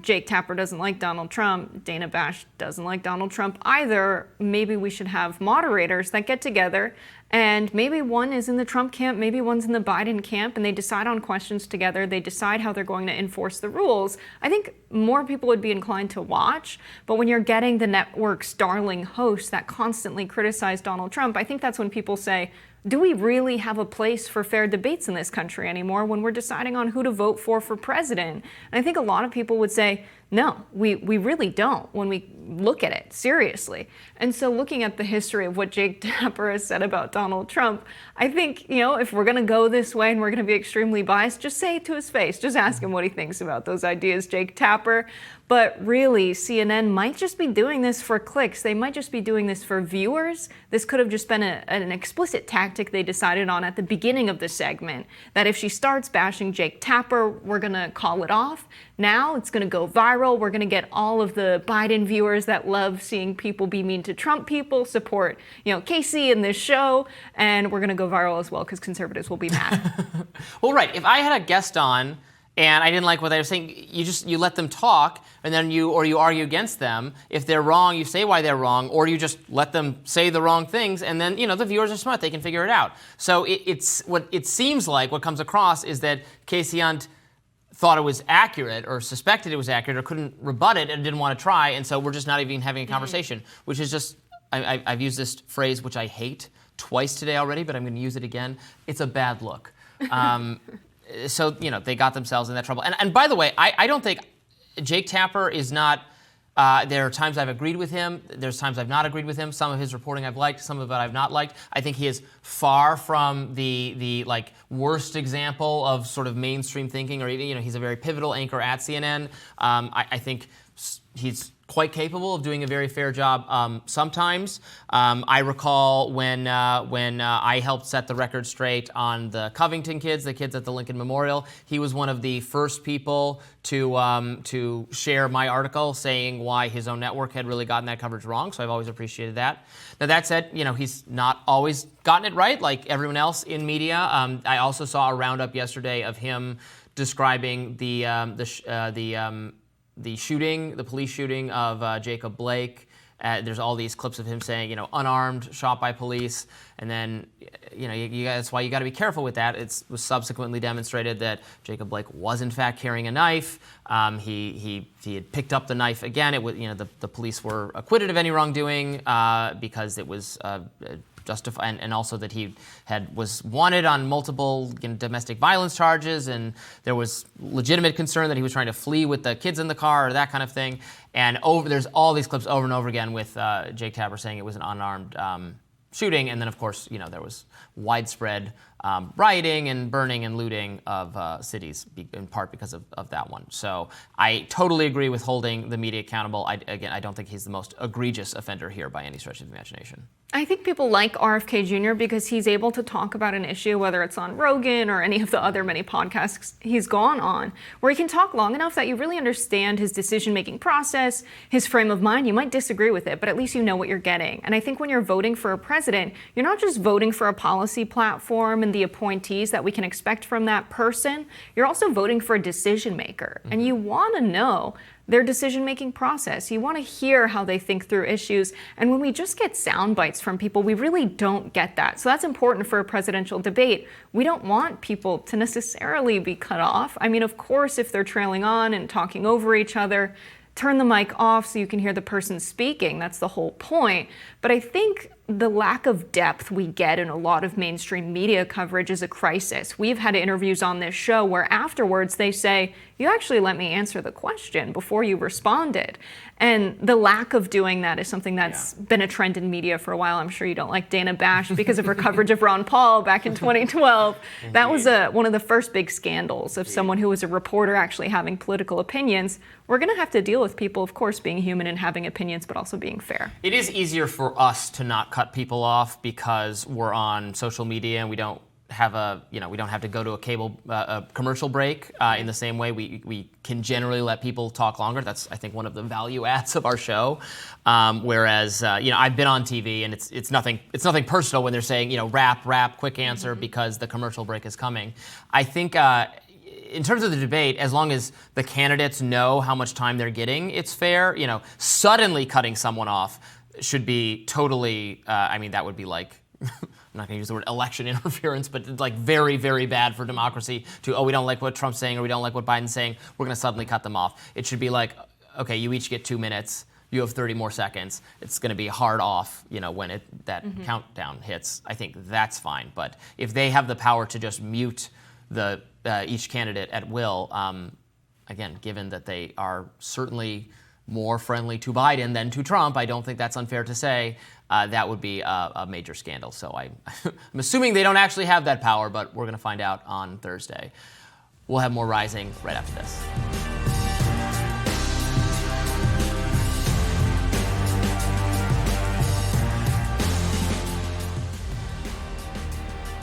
Jake Tapper doesn't like Donald Trump, Dana Bash doesn't like Donald Trump either. Maybe we should have moderators that get together, and maybe one is in the Trump camp, maybe one's in the Biden camp, and they decide on questions together. They decide how they're going to enforce the rules. I think more people would be inclined to watch, but when you're getting the network's darling hosts that constantly criticize Donald Trump, I think that's when people say, do we really have a place for fair debates in this country anymore when we're deciding on who to vote for president? And I think a lot of people would say, no, we really don't when we look at it seriously. And so looking at the history of what Jake Tapper has said about Donald Trump, I think, if we're going to go this way and we're going to be extremely biased, just say it to his face. Just ask him what he thinks about those ideas, Jake Tapper. But really, CNN might just be doing this for clicks. They might just be doing this for viewers. This could have just been an explicit tactic they decided on at the beginning of the segment, that if she starts bashing Jake Tapper, we're going to call it off. Now it's going to go viral. We're going to get all of the Biden viewers that love seeing people be mean to Trump people support, Casey in this show, and we're going to go viral as well because conservatives will be mad. Well, right. If I had a guest on and I didn't like what they were saying, you let them talk, and then you argue against them. If they're wrong, you say why they're wrong, or you just let them say the wrong things, and then the viewers are smart; they can figure it out. So it's what it seems like. What comes across is that Casey Hunt thought it was accurate, or suspected it was accurate, or couldn't rebut it, and didn't want to try, and so we're just not even having a conversation, which is just. I've used this phrase, which I hate, twice today already, but I'm going to use it again. It's a bad look. So, they got themselves in that trouble. And by the way, I don't think Jake Tapper is not, there are times I've agreed with him. There's times I've not agreed with him. Some of his reporting I've liked, some of it I've not liked. I think he is far from the worst example of sort of mainstream thinking, or even, he's a very pivotal anchor at CNN. I think he's quite capable of doing a very fair job sometimes. I recall when I helped set the record straight on the Covington kids, the kids at the Lincoln Memorial. He was one of the first people to share my article saying why his own network had really gotten that coverage wrong, so I've always appreciated that. Now that said, he's not always gotten it right like everyone else in media. I also saw a roundup yesterday of him describing the shooting, the police shooting of Jacob Blake. There's all these clips of him saying, unarmed, shot by police, and then, that's why you got to be careful with that. It was subsequently demonstrated that Jacob Blake was in fact carrying a knife. He had picked up the knife again. It was, the police were acquitted of any wrongdoing because it was justified, and also that he was wanted on multiple domestic violence charges, and there was legitimate concern that he was trying to flee with the kids in the car or that kind of thing. And there's all these clips over and over again with Jake Tapper saying it was an unarmed shooting, and then of course there was widespread rioting and burning and looting of cities, in part because of that one. So I totally agree with holding the media accountable. I don't think he's the most egregious offender here by any stretch of the imagination. I think people like RFK Jr. because he's able to talk about an issue, whether it's on Rogan or any of the other many podcasts he's gone on, where he can talk long enough that you really understand his decision-making process, his frame of mind. You might disagree with it, but at least you know what you're getting. And I think when you're voting for a president, you're not just voting for a policy platform and the appointees that we can expect from that person. You're also voting for a decision maker. And you want to know their decision-making process. You want to hear how they think through issues. And when we just get sound bites from people, we really don't get that. So that's important for a presidential debate. We don't want people to necessarily be cut off. I mean, of course, if they're trailing on and talking over each other, turn the mic off so you can hear the person speaking. That's the whole point. But I think the lack of depth we get in a lot of mainstream media coverage is a crisis. We've had interviews on this show where afterwards they say, you actually let me answer the question before you responded. And the lack of doing that is something that's been a trend in media for a while. I'm sure you don't like Dana Bash because of her coverage of Ron Paul back in 2012. That was one of the first big scandals of someone who was a reporter actually having political opinions. We're going to have to deal with people, of course, being human and having opinions, but also being fair. It is easier for us to not cut people off because we're on social media and we don't have we don't have to go to a commercial break in the same way. We can generally let people talk longer. That's, I think, one of the value adds of our show. Whereas, I've been on TV and it's nothing personal when they're saying, wrap, quick answer because the commercial break is coming. I think in terms of the debate, as long as the candidates know how much time they're getting, it's fair. Suddenly cutting someone off should be totally, that would be like, I'm not going to use the word election interference, but like very, very bad for democracy we don't like what Trump's saying or we don't like what Biden's saying, we're going to suddenly cut them off. It should be like, okay, you each get 2 minutes, you have 30 more seconds. It's going to be hard off, when that countdown hits. I think that's fine. But if they have the power to just mute each candidate at will, again, given that they are certainly more friendly to Biden than to Trump, I don't think that's unfair to say. That would be a major scandal. So I'm assuming they don't actually have that power, but we're going to find out on Thursday. We'll have more Rising right after this.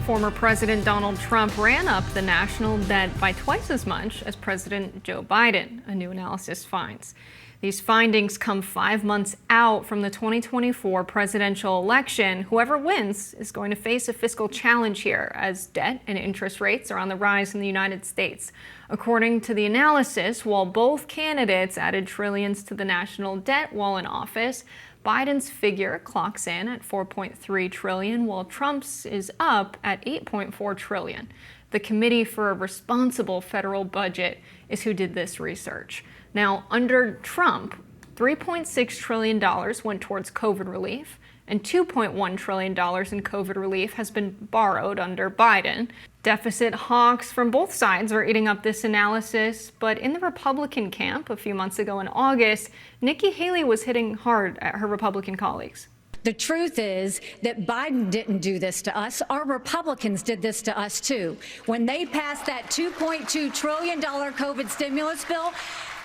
Former President Donald Trump ran up the national debt by twice as much as President Joe Biden, a new analysis finds. These findings come 5 months out from the 2024 presidential election. Whoever wins is going to face a fiscal challenge here, as debt and interest rates are on the rise in the United States. According to the analysis, while both candidates added trillions to the national debt while in office, Biden's figure clocks in at $4.3 trillion, while Trump's is up at $8.4 trillion. The Committee for a Responsible Federal Budget is who did this research. Now, under Trump, $3.6 trillion went towards COVID relief, and $2.1 trillion in COVID relief has been borrowed under Biden. Deficit hawks from both sides are eating up this analysis, but in the Republican camp a few months ago in August, Nikki Haley was hitting hard at her Republican colleagues. The truth is that Biden didn't do this to us. Our Republicans did this to us, too. When they passed that $2.2 trillion COVID stimulus bill,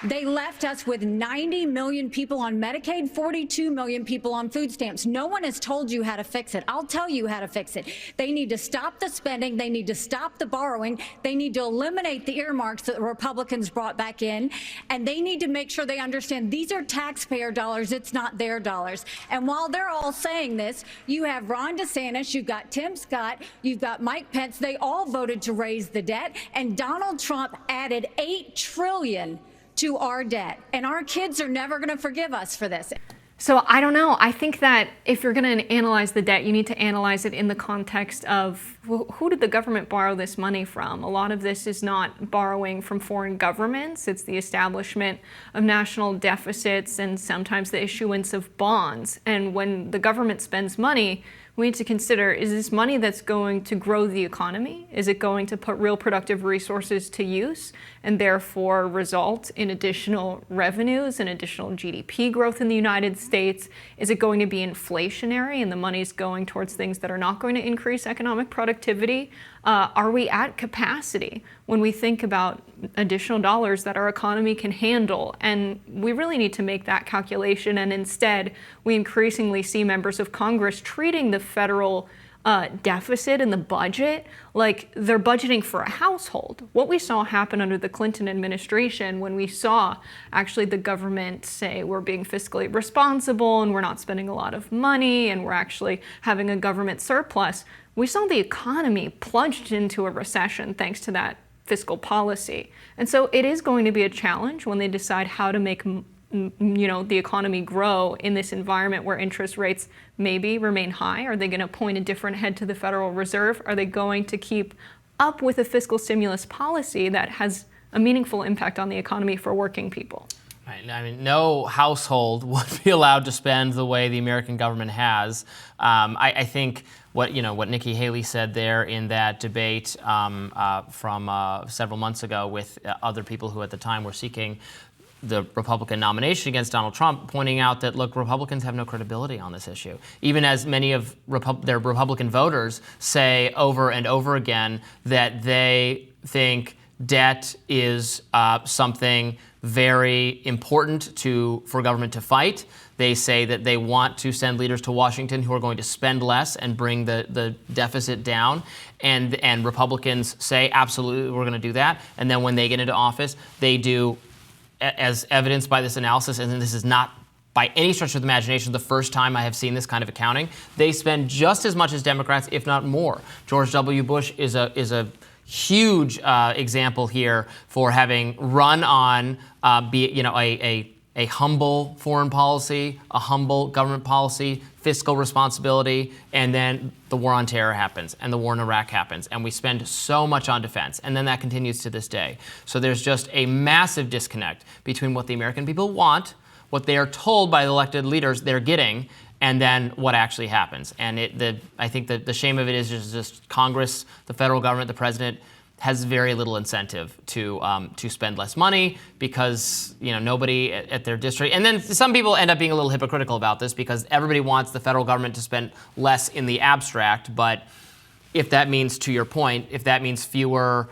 they left us with 90 million people on Medicaid, 42 million people on food stamps. No one has told you how to fix it. I'll tell you how to fix it. They need to stop the spending. They need to stop the borrowing. They need to eliminate the earmarks that the Republicans brought back in. And they need to make sure they understand these are taxpayer dollars. It's not their dollars. And while they're all saying this, you have Ron DeSantis, you've got Tim Scott, you've got Mike Pence. They all voted to raise the debt. And Donald Trump added $8 trillion to our debt. And our kids are never going to forgive us for this. So I don't know. I think that if you're going to analyze the debt, you need to analyze it in the context of who did the government borrow this money from? A lot of this is not borrowing from foreign governments. It's the establishment of national deficits and sometimes the issuance of bonds. And when the government spends money, we need to consider, is this money that's going to grow the economy? Is it going to put real productive resources to use and therefore result in additional revenues and additional GDP growth in the United States? Is it going to be inflationary and the money's going towards things that are not going to increase economic productivity? Are we at capacity when we think about additional dollars that our economy can handle? And we really need to make that calculation. And instead, we increasingly see members of Congress treating the federal deficit and the budget like they're budgeting for a household. What we saw happen under the Clinton administration, when we saw actually the government say we're being fiscally responsible and we're not spending a lot of money and we're actually having a government surplus, we saw the economy plunged into a recession thanks to that fiscal policy. And so it is going to be a challenge when they decide how to make the economy grow in this environment where interest rates maybe remain high. Are they going to point a different head to the Federal Reserve? Are they going to keep up with a fiscal stimulus policy that has a meaningful impact on the economy for working people? Right. I mean, no household would be allowed to spend the way the American government has. I think what Nikki Haley said there in that debate from several months ago with other people who at the time were seeking the Republican nomination against Donald Trump, pointing out that, look, Republicans have no credibility on this issue. Even as many of their Republican voters say over and over again that they think debt is something very important for government to fight. They say that they want to send leaders to Washington who are going to spend less and bring the deficit down. And Republicans say, absolutely, we're going to do that. And then when they get into office, they do, as evidenced by this analysis, and this is not by any stretch of the imagination the first time I have seen this kind of accounting, they spend just as much as Democrats, if not more. George W. Bush is a huge example here for having run on a humble foreign policy, a humble government policy, fiscal responsibility, and then the war on terror happens and the war in Iraq happens, and we spend so much on defense, and then that continues to this day. So there's just a massive disconnect between what the American people want, what they are told by the elected leaders they're getting, and then what actually happens. And I think that the shame of it is just Congress, the federal government, the president has very little incentive to spend less money because nobody at their district. And then some people end up being a little hypocritical about this because everybody wants the federal government to spend less in the abstract. But if that means, to your point, if that means fewer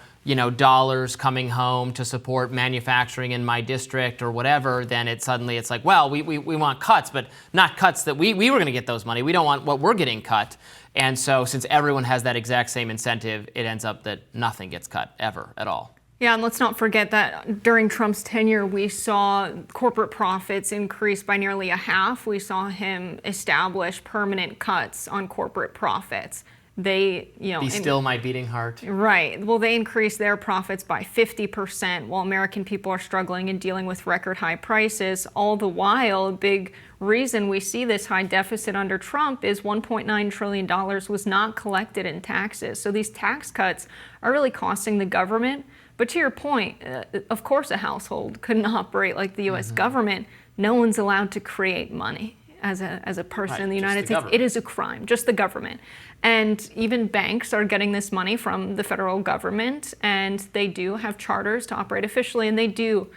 dollars coming home to support manufacturing in my district or whatever, then it's like, well, we want cuts, but not cuts that we were going to get those money. We don't want what we're getting cut. And so since everyone has that exact same incentive, it ends up that nothing gets cut ever at all. Yeah, and let's not forget that during Trump's tenure, we saw corporate profits increase by nearly a half. We saw him establish permanent cuts on corporate profits. They, Be still my beating heart. Right. Well, they increased their profits by 50% while American people are struggling and dealing with record high prices. All the while, a big reason we see this high deficit under Trump is $1.9 trillion was not collected in taxes. So these tax cuts are really costing the government. But to your point, of course, a household couldn't operate like the U.S. government. No one's allowed to create money as a person in the United States. It is a crime, just the government. And even banks are getting this money from the federal government, and they do have charters to operate officially, and they do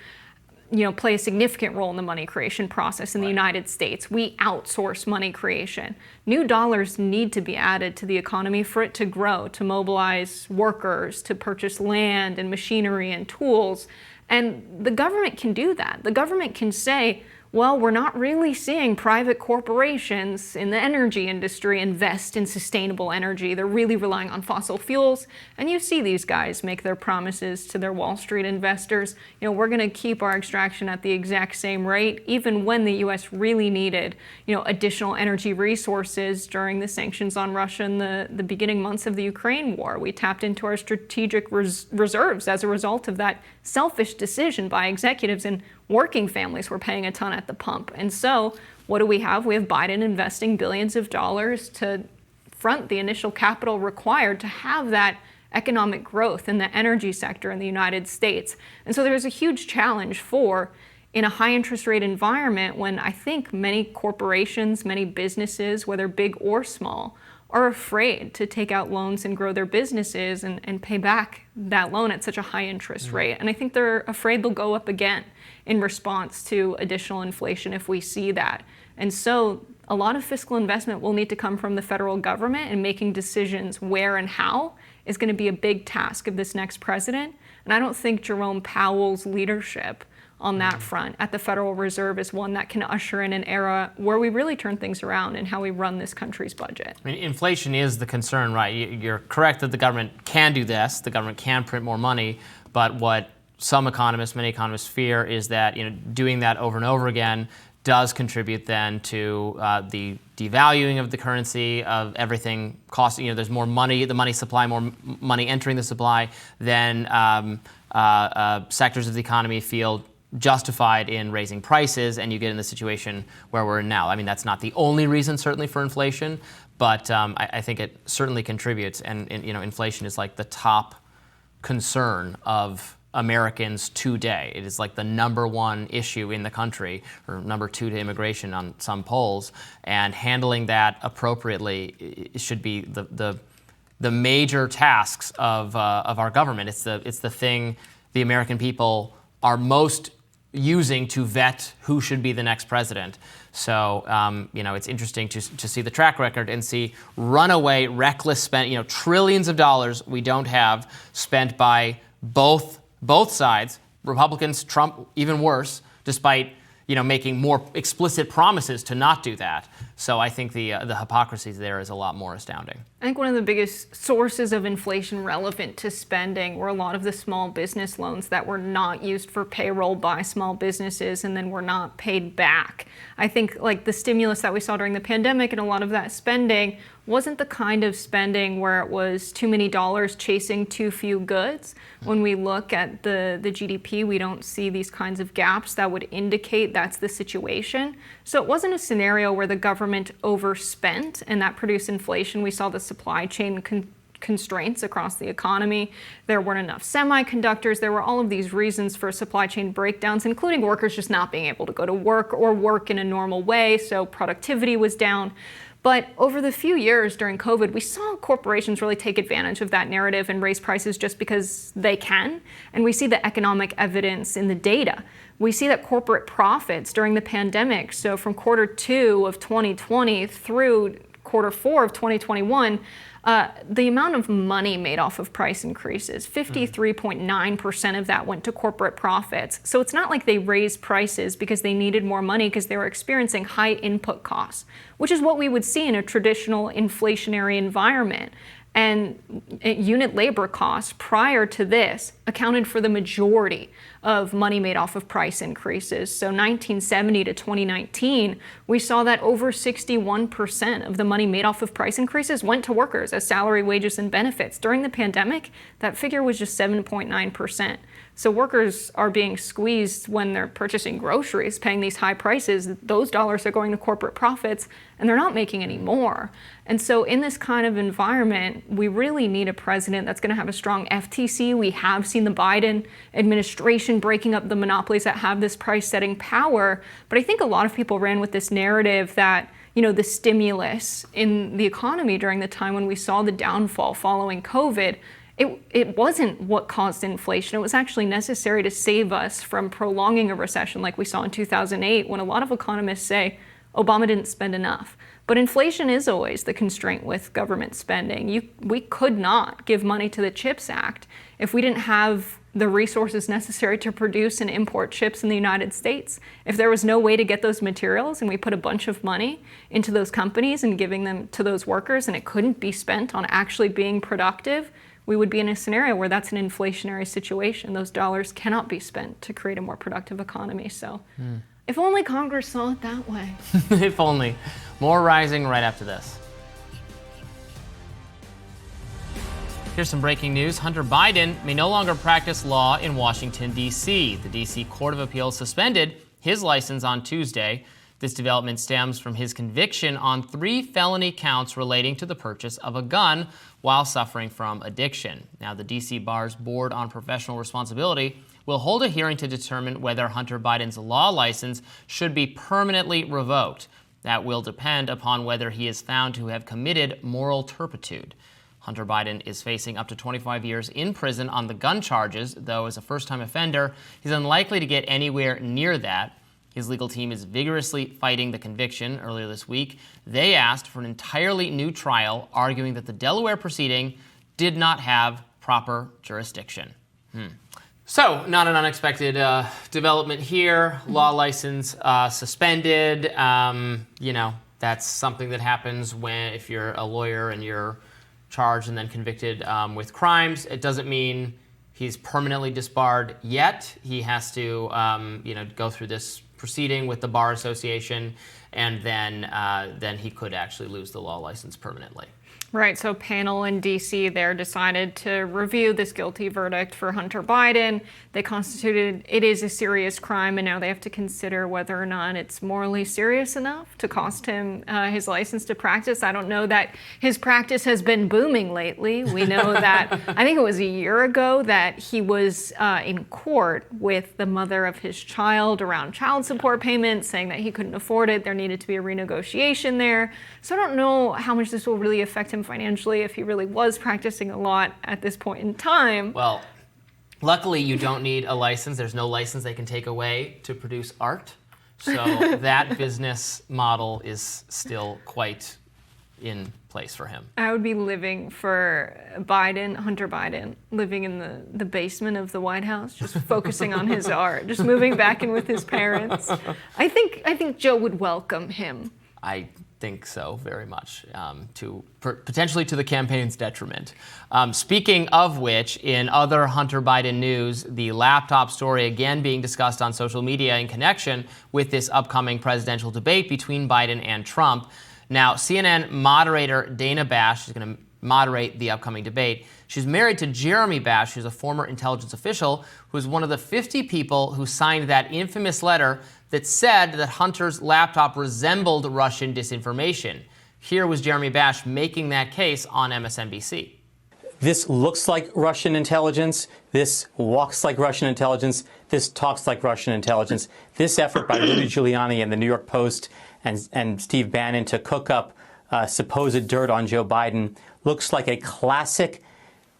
play a significant role in the money creation process in the United States. We outsource money creation. New dollars need to be added to the economy for it to grow, to mobilize workers, to purchase land and machinery and tools. And the government can do that. The government can say, Well, we're not really seeing private corporations in the energy industry invest in sustainable energy. They're really relying on fossil fuels. And you see these guys make their promises to their Wall Street investors. We're going to keep our extraction at the exact same rate, even when the U.S. really needed, additional energy resources during the sanctions on Russia in the beginning months of the Ukraine war. We tapped into our strategic reserves as a result of that selfish decision by executives, and working families were paying a ton at the pump. And so what do we have? We have Biden investing billions of dollars to front the initial capital required to have that economic growth in the energy sector in the United States. And so there's a huge challenge in a high interest rate environment when I think many corporations, many businesses, whether big or small, are afraid to take out loans and grow their businesses and pay back that loan at such a high interest rate. And I think they're afraid they'll go up again in response to additional inflation if we see that. And so a lot of fiscal investment will need to come from the federal government, and making decisions where and how is going to be a big task of this next president. And I don't think Jerome Powell's leadership on that front at the Federal Reserve is one that can usher in an era where we really turn things around in how we run this country's budget. I mean, inflation is the concern, right? You're correct that the government can do this. The government can print more money, but what some economists, many economists fear is that doing that over and over again does contribute then to the devaluing of the currency, of everything costing. There's more money, the money supply, more money entering the supply, then sectors of the economy feel justified in raising prices, and you get in the situation where we're in now. I mean, that's not the only reason, certainly, for inflation, but I think it certainly contributes. And inflation is like the top concern of Americans today. It is like the number one issue in the country, or number two to immigration on some polls. And handling that appropriately should be the major tasks of our government. It's the thing the American people are most using to vet who should be the next president. So, it's interesting to see the track record and see runaway, reckless spend, trillions of dollars we don't have spent by both sides, Republicans, Trump, even worse, despite, making more explicit promises to not do that. So I think the hypocrisy there is a lot more astounding. I think one of the biggest sources of inflation relevant to spending were a lot of the small business loans that were not used for payroll by small businesses and then were not paid back. I think the stimulus that we saw during the pandemic and a lot of that spending wasn't the kind of spending where it was too many dollars chasing too few goods. When we look at the GDP, we don't see these kinds of gaps that would indicate that's the situation. So it wasn't a scenario where the government overspent and that produced inflation. We saw the supply chain constraints across the economy. There weren't enough semiconductors. There were all of these reasons for supply chain breakdowns, including workers just not being able to go to work or work in a normal way. So productivity was down. But over the few years during COVID, we saw corporations really take advantage of that narrative and raise prices just because they can. And we see the economic evidence in the data. We see that corporate profits during the pandemic, so from Q2 of 2020 through Q4 of 2021, the amount of money made off of price increases, 53.9% of that went to corporate profits. So it's not like they raised prices because they needed more money because they were experiencing high input costs, which is what we would see in a traditional inflationary environment. And unit labor costs prior to this accounted for the majority of money made off of price increases. So 1970 to 2019, we saw that over 61% of the money made off of price increases went to workers as salary, wages, and benefits. During the pandemic, that figure was just 7.9%. So workers are being squeezed when they're purchasing groceries, paying these high prices. Those dollars are going to corporate profits, and they're not making any more. And so in this kind of environment, we really need a president that's going to have a strong FTC. We have seen the Biden administration breaking up the monopolies that have this price-setting power. But I think a lot of people ran with this narrative that, the stimulus in the economy during the time when we saw the downfall following COVID, it wasn't what caused inflation. It was actually necessary to save us from prolonging a recession like we saw in 2008, when a lot of economists say Obama didn't spend enough. But inflation is always the constraint with government spending. We could not give money to the CHIPS Act if we didn't have the resources necessary to produce and import chips in the United States. If there was no way to get those materials and we put a bunch of money into those companies and giving them to those workers and it couldn't be spent on actually being productive, we would be in a scenario where that's an inflationary situation. Those dollars cannot be spent to create a more productive economy. So if only Congress saw it that way. If only. More rising right after this. Here's some breaking news. Hunter Biden may no longer practice law in Washington, D.C. The D.C. Court of Appeals suspended his license on Tuesday. This development stems from his conviction on 3 felony counts relating to the purchase of a gun while suffering from addiction. Now, the D.C. Bar's Board on Professional Responsibility will hold a hearing to determine whether Hunter Biden's law license should be permanently revoked. That will depend upon whether he is found to have committed moral turpitude. Hunter Biden is facing up to 25 years in prison on the gun charges, though as a first-time offender, he's unlikely to get anywhere near that. His legal team is vigorously fighting the conviction. Earlier this week, they asked for an entirely new trial, arguing that the Delaware proceeding did not have proper jurisdiction. So, not an unexpected development here. Law license suspended. That's something that happens if you're a lawyer and you're charged and then convicted with crimes. It doesn't mean he's permanently disbarred yet. He has to, go through this proceeding with the Bar Association, and then he could actually lose the law license permanently. Right, so a panel in D.C. there decided to review this guilty verdict for Hunter Biden. They constituted it is a serious crime, and now they have to consider whether or not it's morally serious enough to cost him his license to practice. I don't know that his practice has been booming lately. We know that, I think it was a year ago, that he was in court with the mother of his child around child support payments, saying that he couldn't afford it. There needed to be a renegotiation there. So I don't know how much this will really affect him financially if he really was practicing a lot at this point in time. Well, luckily you don't need a license. There's no license they can take away to produce art. So that business model is still quite in place for him. I would be living for Hunter Biden, living in the basement of the White House, just focusing on his art, just moving back in with his parents. I think Joe would welcome him. I think so, very much, potentially to the campaign's detriment. Speaking of which, in other Hunter Biden news, the laptop story again being discussed on social media in connection with this upcoming presidential debate between Biden and Trump. Now, CNN moderator Dana Bash is going to moderate the upcoming debate. She's married to Jeremy Bash, who's a former intelligence official, who's one of the 50 people who signed that infamous letter that said that Hunter's laptop resembled Russian disinformation. Here was Jeremy Bash making that case on MSNBC. This looks like Russian intelligence. This walks like Russian intelligence. This talks like Russian intelligence. This effort by Rudy Giuliani and the New York Post and Steve Bannon to cook up supposed dirt on Joe Biden looks like a classic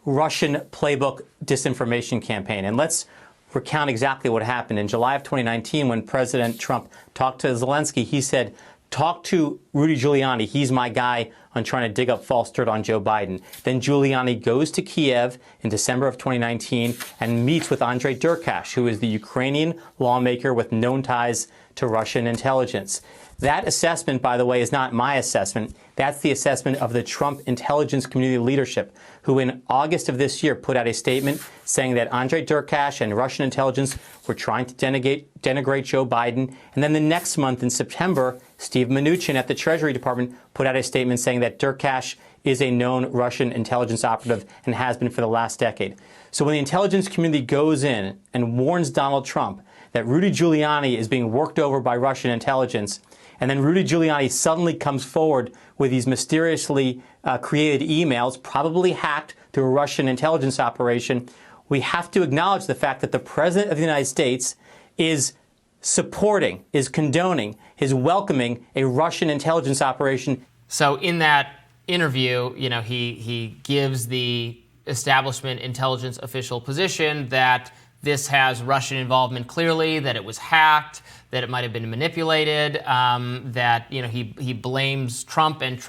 Russian playbook disinformation campaign. And let's recount exactly what happened. In July of 2019, when President Trump talked to Zelensky, he said, talk to Rudy Giuliani. He's my guy on trying to dig up false dirt on Joe Biden. Then Giuliani goes to Kiev in December of 2019 and meets with Andrei Derkash, who is the Ukrainian lawmaker with known ties to Russian intelligence. That assessment, by the way, is not my assessment. That's the assessment of the Trump intelligence community leadership, who in August of this year put out a statement saying that Andrei Derkash and Russian intelligence were trying to denigrate Joe Biden. And then the next month in September, Steve Mnuchin at the Treasury Department put out a statement saying that Derkash is a known Russian intelligence operative and has been for the last decade. So when the intelligence community goes in and warns Donald Trump that Rudy Giuliani is being worked over by Russian intelligence, and then Rudy Giuliani suddenly comes forward with these mysteriously created emails, probably hacked through a Russian intelligence operation, we have to acknowledge the fact that the President of the United States is supporting, is condoning, is welcoming a Russian intelligence operation. So in that interview, he gives the establishment intelligence official position that this has Russian involvement clearly, that it was hacked, that it might have been manipulated, that he blames Trump and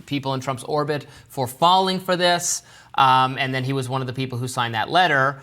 people in Trump's orbit for falling for this, and then he was one of the people who signed that letter.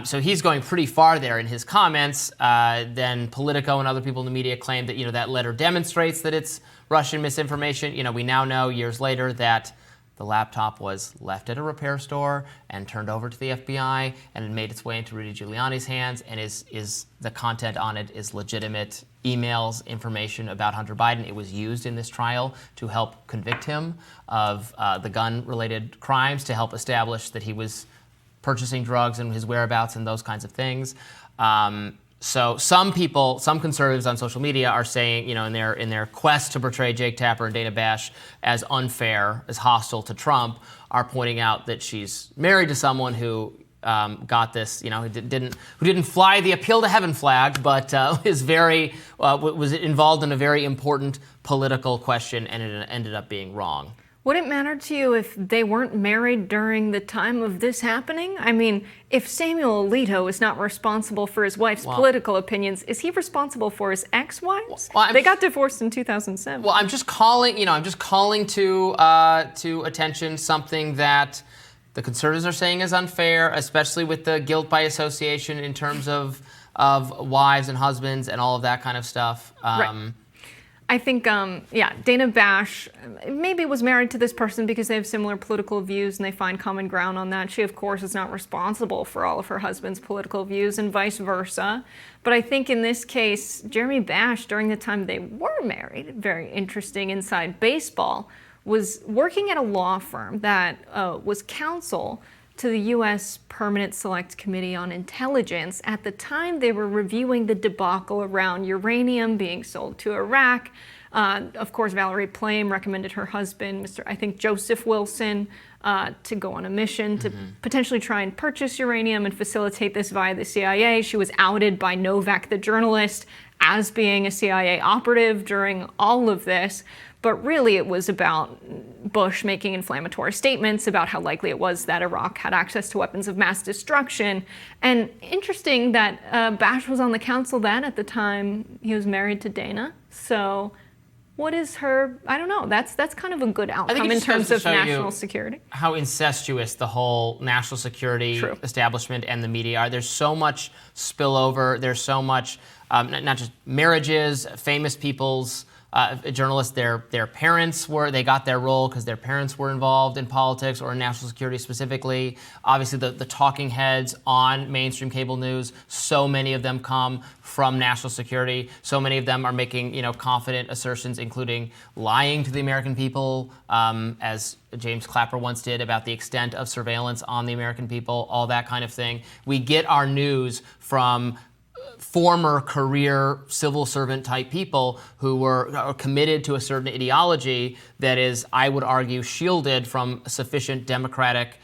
So he's going pretty far there in his comments. Then Politico and other people in the media claim that that letter demonstrates that it's Russian misinformation. We now know years later that the laptop was left at a repair store and turned over to the FBI, and it made its way into Rudy Giuliani's hands, and is the content on it is legitimate emails, information about Hunter Biden. It was used in this trial to help convict him of the gun-related crimes, to help establish that he was purchasing drugs and his whereabouts and those kinds of things. So some conservatives on social media are saying, in their quest to portray Jake Tapper and Dana Bash as unfair, as hostile to Trump, are pointing out that she's married to someone who got this, who didn't fly the appeal to heaven flag, but was involved in a very important political question, and it ended up being wrong. Would it matter to you if they weren't married during the time of this happening? I mean, if Samuel Alito is not responsible for his wife's political opinions, is he responsible for his ex-wives? They got divorced in 2007. Well, I'm just calling to attention something that the conservatives are saying is unfair, especially with the guilt by association in terms of wives and husbands and all of that kind of stuff. Right. I think, Dana Bash maybe was married to this person because they have similar political views and they find common ground on that. She, of course, is not responsible for all of her husband's political views and vice versa. But I think in this case, Jeremy Bash, during the time they were married, very interesting inside baseball, was working at a law firm that was counsel to the U.S. Permanent Select Committee on Intelligence at the time they were reviewing the debacle around uranium being sold to Iraq. Of course, Valerie Plame recommended her husband, Joseph Wilson, to go on a mission to potentially try and purchase uranium and facilitate this via the CIA. She was outed by Novak, the journalist, as being a CIA operative during all of this. But really, it was about Bush making inflammatory statements about how likely it was that Iraq had access to weapons of mass destruction. And interesting that Bash was on the council then at the time he was married to Dana. So what is her, I don't know, that's kind of a good outcome in terms of national security. How incestuous the whole national security establishment and the media are. There's so much spillover. There's so much, not just marriages, famous people's, journalists, their parents they got their role because their parents were involved in politics or in national security specifically. Obviously, the talking heads on mainstream cable news, so many of them come from national security. So many of them are making, confident assertions, including lying to the American people, as James Clapper once did, about the extent of surveillance on the American people, all that kind of thing. We get our news from former career civil servant type people who are committed to a certain ideology that is, I would argue, shielded from sufficient democratic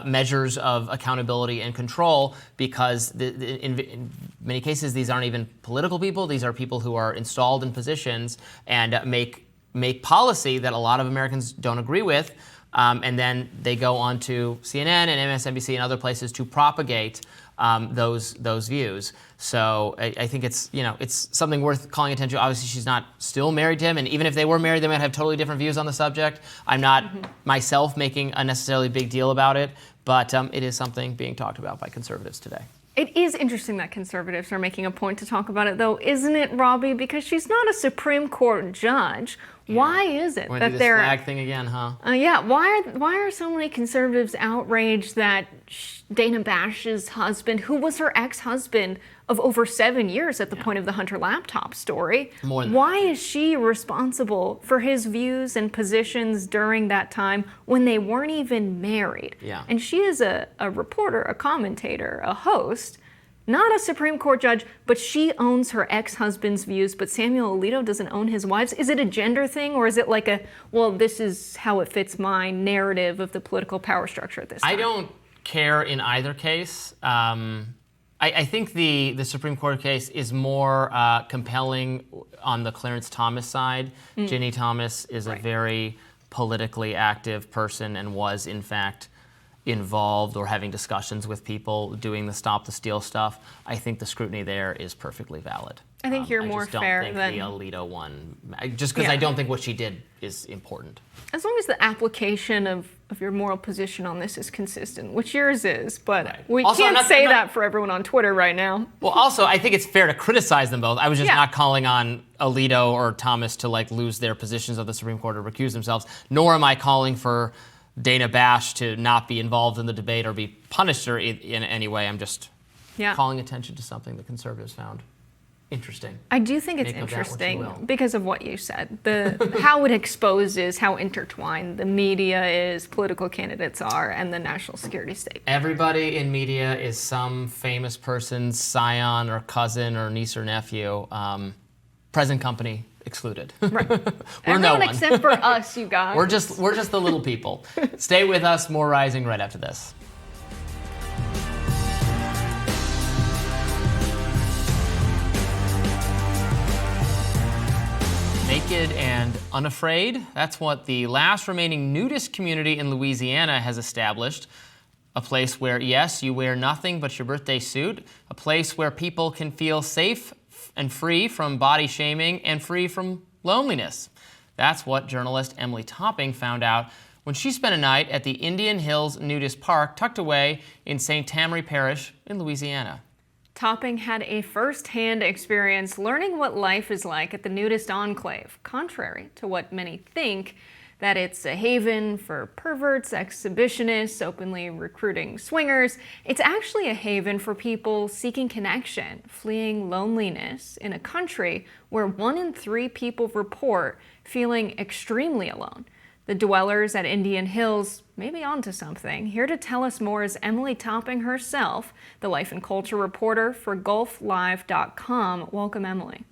measures of accountability and control, because in many cases these aren't even political people. These are people who are installed in positions and make policy that a lot of Americans don't agree with. And then they go on to CNN and MSNBC and other places to propagate those views. So I think it's something worth calling attention to. Obviously, she's not still married to him, and even if they were married, they might have totally different views on the subject. I'm not myself making a necessarily big deal about it, but it is something being talked about by conservatives today. It is interesting that conservatives are making a point to talk about it, though, isn't it, Robby? Because she's not a Supreme Court judge. Yeah. Why is it that they're flag thing again, huh? Yeah. Why are so many conservatives outraged that Dana Bash's husband, who was her ex-husband of over 7 years at the point of the Hunter laptop story, why is she responsible for his views and positions during that time when they weren't even married? Yeah. And she is a reporter, a commentator, a host, not a Supreme Court judge, but she owns her ex-husband's views, but Samuel Alito doesn't own his wife's. Is it a gender thing, or is it like this is how it fits my narrative of the political power structure at this time? I don't care in either case. I think the Supreme Court case is more compelling on the Clarence Thomas side. Ginny Thomas is a very politically active person and was, in fact, involved or having discussions with people doing the Stop the Steal stuff, I think the scrutiny there is perfectly valid. I think you're more fair than than the Alito one, just because I don't think what she did is important. As long as the application of your moral position on this is consistent, which yours is, but we also, can't say that for everyone on Twitter right now. Well, also, I think it's fair to criticize them both. I was just not calling on Alito or Thomas to like lose their positions of the Supreme Court or recuse themselves, nor am I calling for Dana Bash to not be involved in the debate or be punished or in any way. I'm just calling attention to something the conservatives found interesting. I do think it's interesting because of what you said. How it exposes how intertwined the media is, political candidates are, and the national security state. Everybody in media is some famous person's scion or cousin or niece or nephew. Present company excluded. Right. We're Everyone no one. except for us, you guys. We're just the little people. Stay with us. More Rising right after this. Naked and unafraid. That's what the last remaining nudist community in Louisiana has established. A place where, yes, you wear nothing but your birthday suit. A place where people can feel safe and free from body shaming and free from loneliness. That's what journalist Emily Topping found out when she spent a night at the Indian Hills Nudist Park tucked away in St. Tammany Parish in Louisiana. Topping had a first-hand experience learning what life is like at the nudist enclave, contrary to what many think, that it's a haven for perverts, exhibitionists, openly recruiting swingers. It's actually a haven for people seeking connection, fleeing loneliness in a country where 1 in 3 people report feeling extremely alone. The dwellers at Indian Hills may be onto something. Here to tell us more is Emily Topping herself, the life and culture reporter for GulfLive.com. Welcome, Emily.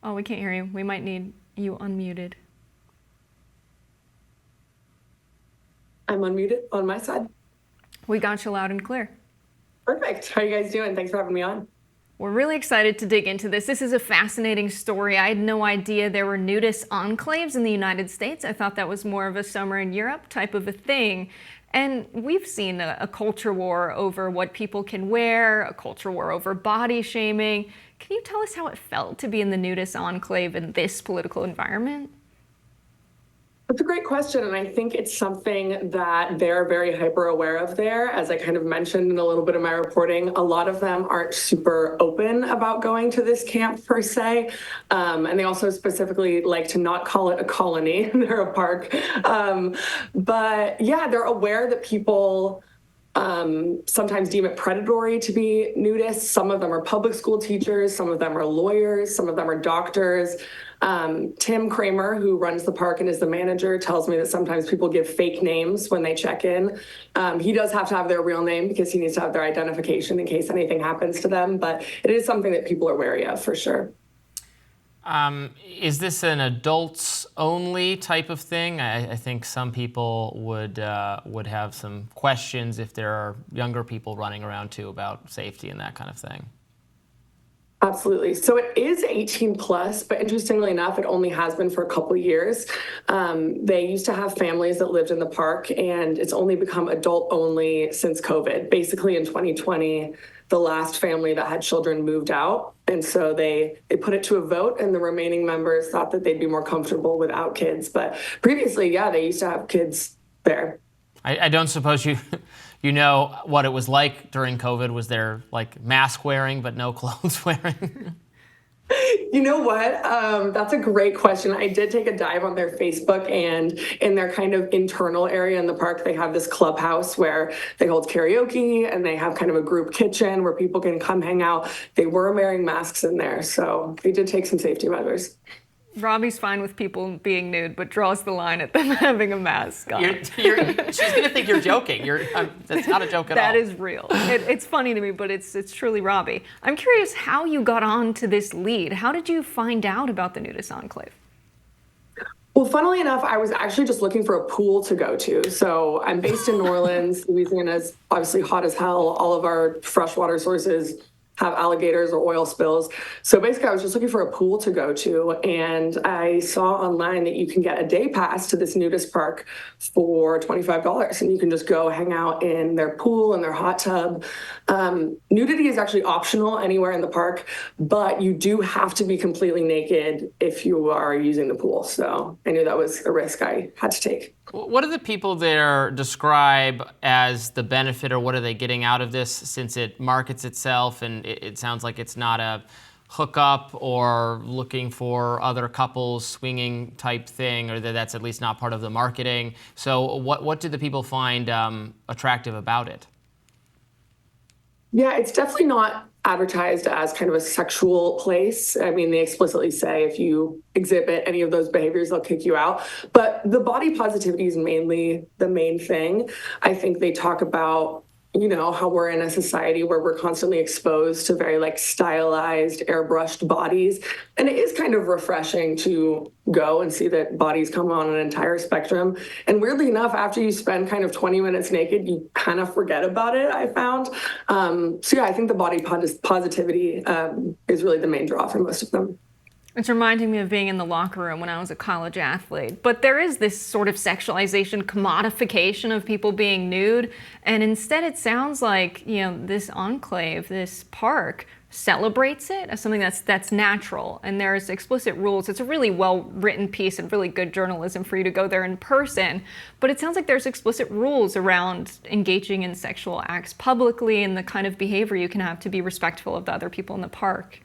Oh, we can't hear you. We might need you unmuted. I'm unmuted on my side. We got you loud and clear. Perfect. How are you guys doing? Thanks for having me on. We're really excited to dig into this. This is a fascinating story. I had no idea there were nudist enclaves in the United States. I thought that was more of a summer in Europe type of a thing. And we've seen a culture war over what people can wear, a culture war over body shaming. Can you tell us how it felt to be in the nudist enclave in this political environment? That's a great question, and I think it's something that they're very hyper aware of there. As I kind of mentioned in a little bit of my reporting, a lot of them aren't super open about going to this camp per se, and they also specifically like to not call it a colony. They're a park. But yeah, they're aware that people sometimes deem it predatory to be nudists. Some of them are public school teachers, some of them are lawyers, some of them are doctors. Tim Kramer, who runs the park and is the manager, tells me that sometimes people give fake names when they check in. He does have to have their real name because he needs to have their identification in case anything happens to them, but it is something that people are wary of for sure. Is this an adults-only type of thing? I think some people would have some questions if there are younger people running around too about safety and that kind of thing. Absolutely. So it is 18 plus, but interestingly enough, it only has been for a couple of years. They used to have families that lived in the park, and it's only become adult only since COVID. Basically in 2020, the last family that had children moved out. And so they put it to a vote, and the remaining members thought that they'd be more comfortable without kids. But previously, yeah, they used to have kids there. I don't suppose you know what it was like during COVID. Was there like mask wearing but no clothes wearing? You know what? That's a great question. I did take a dive on their Facebook, and in their kind of internal area in the park, they have this clubhouse where they hold karaoke, and they have kind of a group kitchen where people can come hang out. They were wearing masks in there, so they did take some safety measures. Robbie's fine with people being nude, but draws the line at them having a mask on. She's going to think you're joking. That's not a joke at all. That is real. It's funny to me, but it's truly Robbie. I'm curious how you got on to this lead. How did you find out about the nudist enclave? Well, funnily enough, I was actually just looking for a pool to go to. So I'm based in New Orleans. Louisiana is obviously hot as hell. All of our freshwater sources have alligators or oil spills. So basically I was just looking for a pool to go to, and I saw online that you can get a day pass to this nudist park for $25, and you can just go hang out in their pool and their hot tub. Nudity is actually optional anywhere in the park, but you do have to be completely naked if you are using the pool. So I knew that was a risk I had to take. What do the people there describe as the benefit, or what are they getting out of this, since it markets itself and it sounds like it's not a hookup or looking for other couples swinging type thing, or that's at least not part of the marketing? So what do the people find attractive about it? Yeah, it's definitely not advertised as kind of a sexual place. I mean, they explicitly say if you exhibit any of those behaviors, they'll kick you out. But the body positivity is mainly the main thing. I think they talk about, you know, how we're in a society where we're constantly exposed to very like stylized, airbrushed bodies. And it is kind of refreshing to go and see that bodies come on an entire spectrum. And weirdly enough, after you spend kind of 20 minutes naked, you kind of forget about it, I found. So yeah, I think the body positivity is really the main draw for most of them. It's reminding me of being in the locker room when I was a college athlete. But there is this sort of sexualization, commodification of people being nude. And instead it sounds like, you know, this enclave, this park, celebrates it as something that's natural. And there's explicit rules. It's a really well-written piece and really good journalism for you to go there in person. But it sounds like there's explicit rules around engaging in sexual acts publicly and the kind of behavior you can have to be respectful of the other people in the park.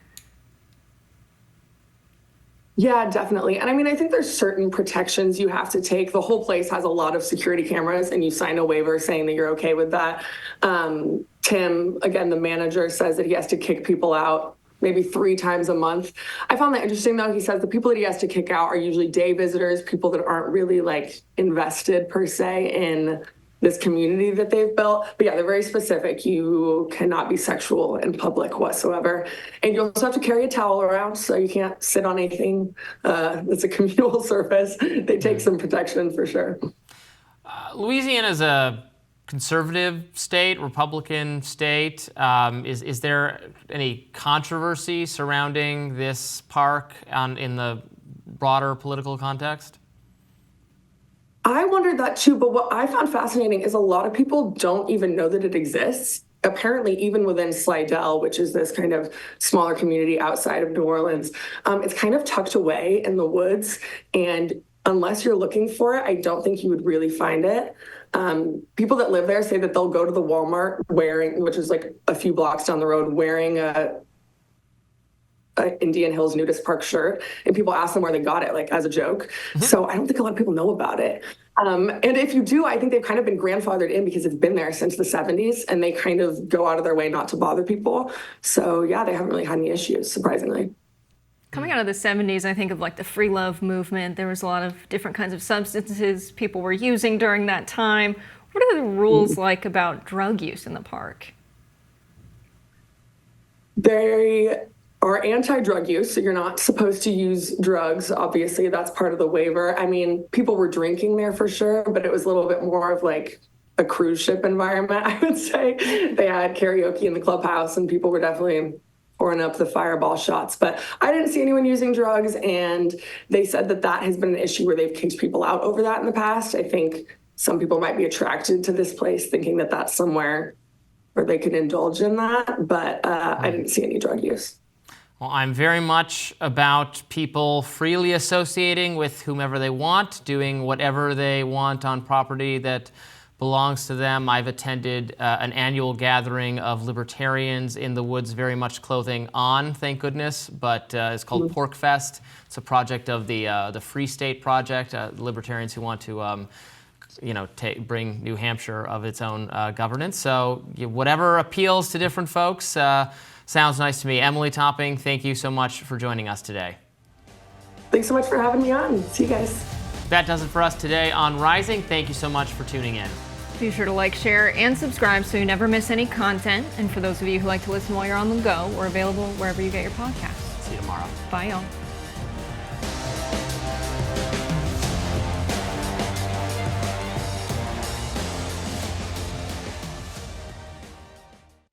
Yeah, definitely. And I mean, I think there's certain protections you have to take. The whole place has a lot of security cameras, and you sign a waiver saying that you're okay with that. Tim, again, the manager, says that he has to kick people out maybe 3 times a month. I found that interesting, though. He says the people that he has to kick out are usually day visitors, people that aren't really like invested per se in this community that they've built. But yeah, they're very specific. You cannot be sexual in public whatsoever. And you also have to carry a towel around, so you can't sit on anything that's a communal surface. They take some protection for sure. Louisiana is a conservative state, Republican state. Is there any controversy surrounding this park in the broader political context? I wondered that too, but what I found fascinating is a lot of people don't even know that it exists. Apparently, even within Slidell, which is this kind of smaller community outside of New Orleans, it's kind of tucked away in the woods. And unless you're looking for it, I don't think you would really find it. People that live there say that they'll go to the Walmart wearing, which is like a few blocks down the road, wearing a Indian Hills Nudist Park shirt, and people ask them where they got it, like as a joke. So I don't think a lot of people know about it. And if you do, I think they've kind of been grandfathered in because it's been there since the 70s, and they kind of go out of their way not to bother people. So yeah, they haven't really had any issues, surprisingly. Coming out of the 70s, I think of like the free love movement. There was a lot of different kinds of substances people were using during that time. What are the rules like about drug use in the park? They are anti-drug use, so you're not supposed to use drugs. Obviously, that's part of the waiver. I mean, people were drinking there for sure, but it was a little bit more of like a cruise ship environment, I would say. They had karaoke in the clubhouse, and people were definitely pouring up the fireball shots. But I didn't see anyone using drugs, and they said that that has been an issue where they've kicked people out over that in the past. I think some people might be attracted to this place thinking that that's somewhere where they could indulge in that, but I didn't see any drug use. Well, I'm very much about people freely associating with whomever they want, doing whatever they want on property that belongs to them. I've attended an annual gathering of libertarians in the woods, very much clothing on, thank goodness, but it's called Pork Fest. It's a project of the Free State Project, libertarians who want to bring New Hampshire of its own governance. So whatever appeals to different folks, sounds nice to me. Emily Topping, thank you so much for joining us today. Thanks so much for having me on. See you guys. That does it for us today on Rising. Thank you so much for tuning in. Be sure to like, share, and subscribe so you never miss any content. And for those of you who like to listen while you're on the go, we're available wherever you get your podcasts. See you tomorrow. Bye, y'all.